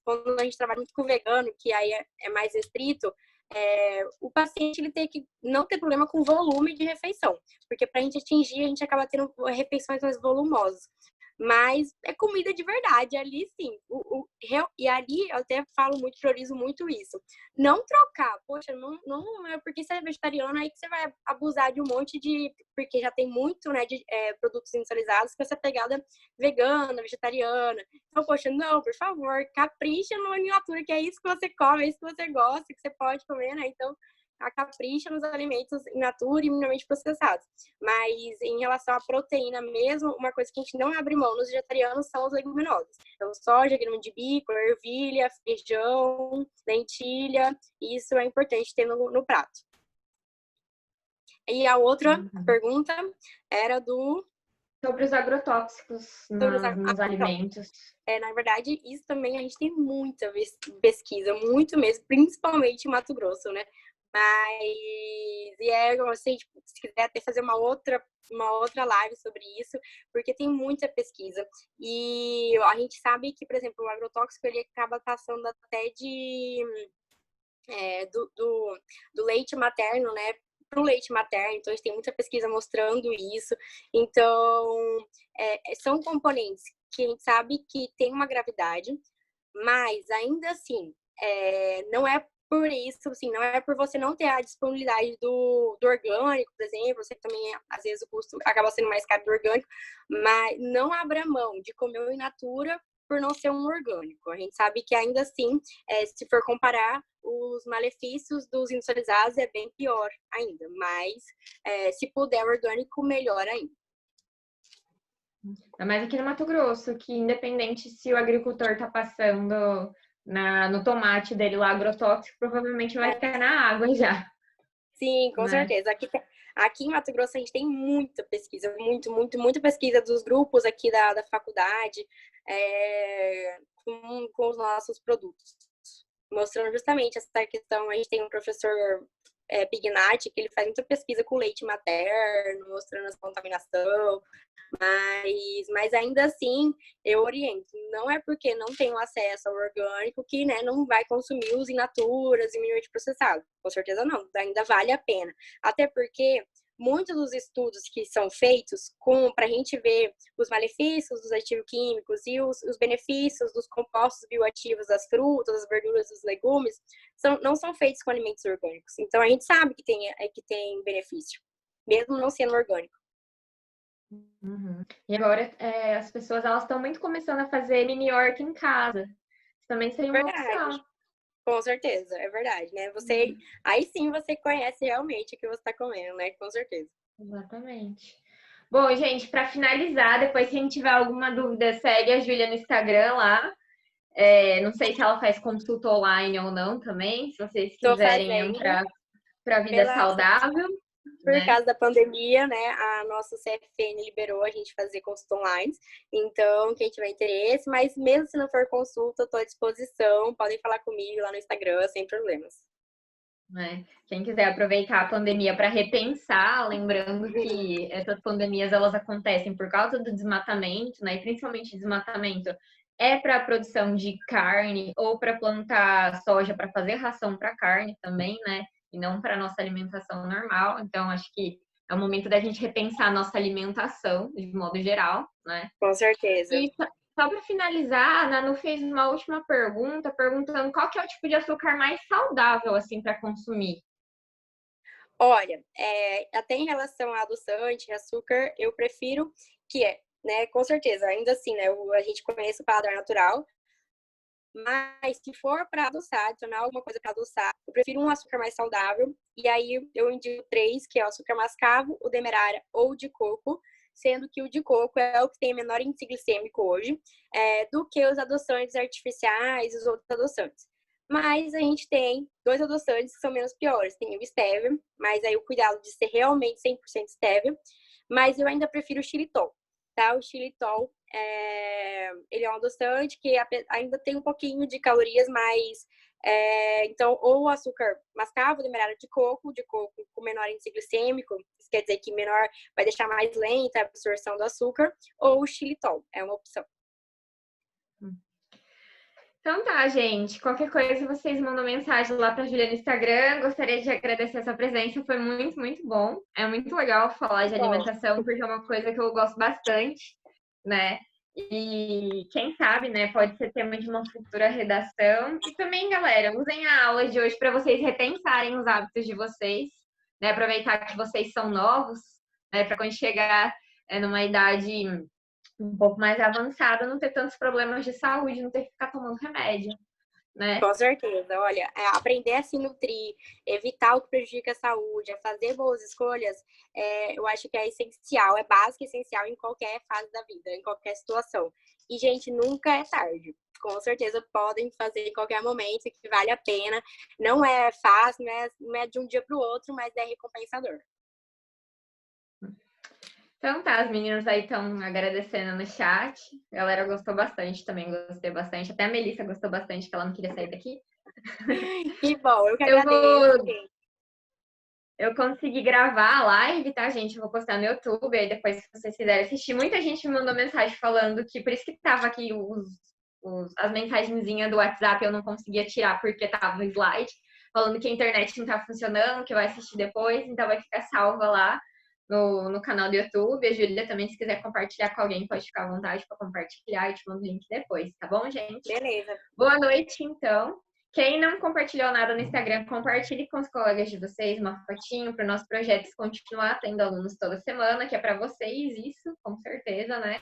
quando a gente trabalha muito com vegano, que aí é mais restrito, o paciente ele tem que não ter problema com volume de refeição, porque para a gente atingir, a gente acaba tendo refeições mais volumosas. Mas é comida de verdade, ali sim. E ali eu até falo muito, priorizo muito isso. Não trocar, poxa, não é porque você é vegetariano aí que você vai abusar de um monte de. Porque já tem muito, né, de produtos industrializados com essa pegada vegana, vegetariana. Então, poxa, não, por favor, capricha numa miniatura, que é isso que você come, é isso que você gosta, que você pode comer, né? Então, a capricha nos alimentos in natura e minimamente processados. Mas em relação à proteína mesmo, uma coisa que a gente não abre mão nos vegetarianos são os leguminosas. Então, soja, grão de bico, ervilha, feijão, lentilha, isso é importante ter no prato. E a outra pergunta era sobre os agrotóxicos nos alimentos. Na verdade, isso também a gente tem muita pesquisa, muito mesmo, principalmente em Mato Grosso, né? Mas, assim, tipo, se quiser até fazer uma outra live sobre isso, porque tem muita pesquisa. E a gente sabe que, por exemplo, o agrotóxico, ele acaba passando até do leite materno, né? Para o leite materno, então a gente tem muita pesquisa mostrando isso. Então, são componentes que a gente sabe que tem uma gravidade, mas ainda assim, não é por isso, assim, não é por você não ter a disponibilidade do orgânico, por exemplo, você também, às vezes, o custo acaba sendo mais caro do orgânico, mas não abra mão de comer o in natura por não ser um orgânico. A gente sabe que ainda assim, se for comparar, os malefícios dos industrializados é bem pior ainda, mas se puder orgânico, melhor ainda. Mas aqui no Mato Grosso, que independente se o agricultor está passando no tomate dele lá agrotóxico, provavelmente vai ficar na água já. Sim, com certeza. Aqui em Mato Grosso a gente tem muita pesquisa, muita pesquisa dos grupos aqui da faculdade com os nossos produtos, mostrando justamente essa questão. A gente tem um professor Pignatti, que ele faz muita pesquisa com leite materno, mostrando essa contaminação, mas ainda assim eu oriento. Não é porque não tenho acesso ao orgânico que, né, não vai consumir os in naturas e minimamente processados. Com certeza não, ainda vale a pena. Até porque muitos dos estudos que são feitos para a gente ver os malefícios dos aditivos químicos e os benefícios dos compostos bioativos das frutas, das verduras, dos legumes, não são feitos com alimentos orgânicos. Então, a gente sabe que tem benefício, mesmo não sendo orgânico. Uhum. E agora as pessoas elas estão muito começando a fazer mini horta em casa. Isso também seria uma opção. Com certeza, é verdade, né? Aí sim você conhece realmente o que você está comendo, né? Com certeza. Exatamente. Bom, gente, para finalizar, depois se a gente tiver alguma dúvida, segue a Júlia no Instagram lá. Não sei se ela faz consulta online ou não também, se vocês quiserem entrar para a vida saudável. Por causa da pandemia, né, a nossa CFN liberou a gente fazer consulta online. Então, quem tiver interesse, mas mesmo se não for consulta, eu estou à disposição. Podem falar comigo lá no Instagram, sem problemas. Quem quiser aproveitar a pandemia para repensar, lembrando que essas pandemias elas acontecem por causa do desmatamento, né? E principalmente desmatamento para a produção de carne ou para plantar soja para fazer ração para carne também, né? E não para nossa alimentação normal. Então, acho que é o momento da gente repensar a nossa alimentação, de modo geral, né? Com certeza. E só para finalizar, a Nanu fez uma última pergunta, perguntando qual que é o tipo de açúcar mais saudável, assim, para consumir. Olha, até em relação a adoçante, açúcar, eu prefiro né, com certeza, ainda assim, né, a gente conhece o paladar natural, mas se for para adoçar, adicionar alguma coisa para adoçar, eu prefiro um açúcar mais saudável, E aí eu indico 3, que é o açúcar mascavo, o demerara ou o de coco, sendo que o de coco é o que tem menor índice glicêmico hoje, do que os adoçantes artificiais e os outros adoçantes. Mas a gente tem 2 adoçantes que são menos piores. Tem o stevia, mas aí o cuidado de ser realmente 100% stevia. Mas eu ainda prefiro o xilitol, tá? O xilitol, ele é um adoçante que ainda tem um pouquinho de calorias, mas... então, ou o açúcar mascavo, demerara de coco com menor índice glicêmico, isso quer dizer que menor vai deixar mais lenta a absorção do açúcar, ou o xilitol, é uma opção. Então tá, gente. Qualquer coisa, vocês mandam mensagem lá pra Júlia no Instagram. Gostaria de agradecer a sua presença. Foi muito, muito bom. É muito legal falar de alimentação, porque é uma coisa que eu gosto bastante, né? E quem sabe, né, pode ser tema de uma futura redação. E também, galera, usem a aula de hoje para vocês repensarem os hábitos de vocês, né? Aproveitar que vocês são novos, né, para quando chegar numa idade um pouco mais avançada, não ter tantos problemas de saúde, não ter que ficar tomando remédio, né? Com certeza. Olha, aprender a se nutrir, evitar o que prejudica a saúde, a fazer boas escolhas, eu acho que é essencial, é básico e essencial em qualquer fase da vida, em qualquer situação. E, gente, nunca é tarde. Com certeza podem fazer em qualquer momento, que vale a pena. Não é fácil, não é de um dia para o outro, mas é recompensador. Então tá, as meninas aí estão agradecendo no chat. A galera gostou bastante também, gostei bastante. Até a Melissa gostou bastante, que ela não queria sair daqui. Que bom, eu que agradeço. Eu consegui gravar a live, tá, gente? Eu vou postar no YouTube, aí depois, se vocês quiserem assistir. Muita gente me mandou mensagem falando que, por isso que tava aqui as mensagenzinhas do WhatsApp, eu não conseguia tirar porque tava no slide, falando que a internet não tá funcionando, que vai assistir depois, então vai ficar salva lá no canal do YouTube. A Júlia também, se quiser compartilhar com alguém, pode ficar à vontade para compartilhar. Eu te mando o link depois, tá bom, gente? Beleza. Boa noite, então. Quem não compartilhou nada no Instagram, compartilhe com os colegas de vocês uma fotinho para o nosso projeto continuar tendo alunos toda semana, que é para vocês isso, com certeza, né?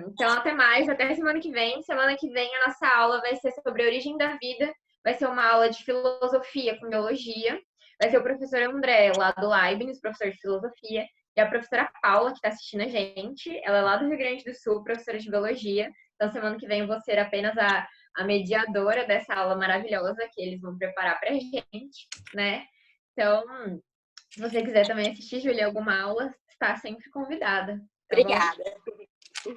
Então, até mais, até semana que vem. Semana que vem a nossa aula vai ser sobre a origem da vida, vai ser uma aula de filosofia com biologia. Vai ser o professor André, lá do Leibniz, professor de filosofia, e a professora Paula, que está assistindo a gente. Ela é lá do Rio Grande do Sul, professora de biologia. Então, semana que vem eu vou ser apenas a mediadora dessa aula maravilhosa que eles vão preparar pra gente, né? Então, se você quiser também assistir, Júlia, alguma aula, está sempre convidada. Tá Obrigada. Bom?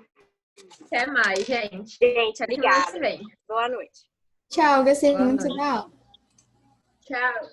Até mais, gente. Gente, Até obrigada. semana que vem. Boa noite. Tchau, gostei Boa muito noite. da aula. Tchau.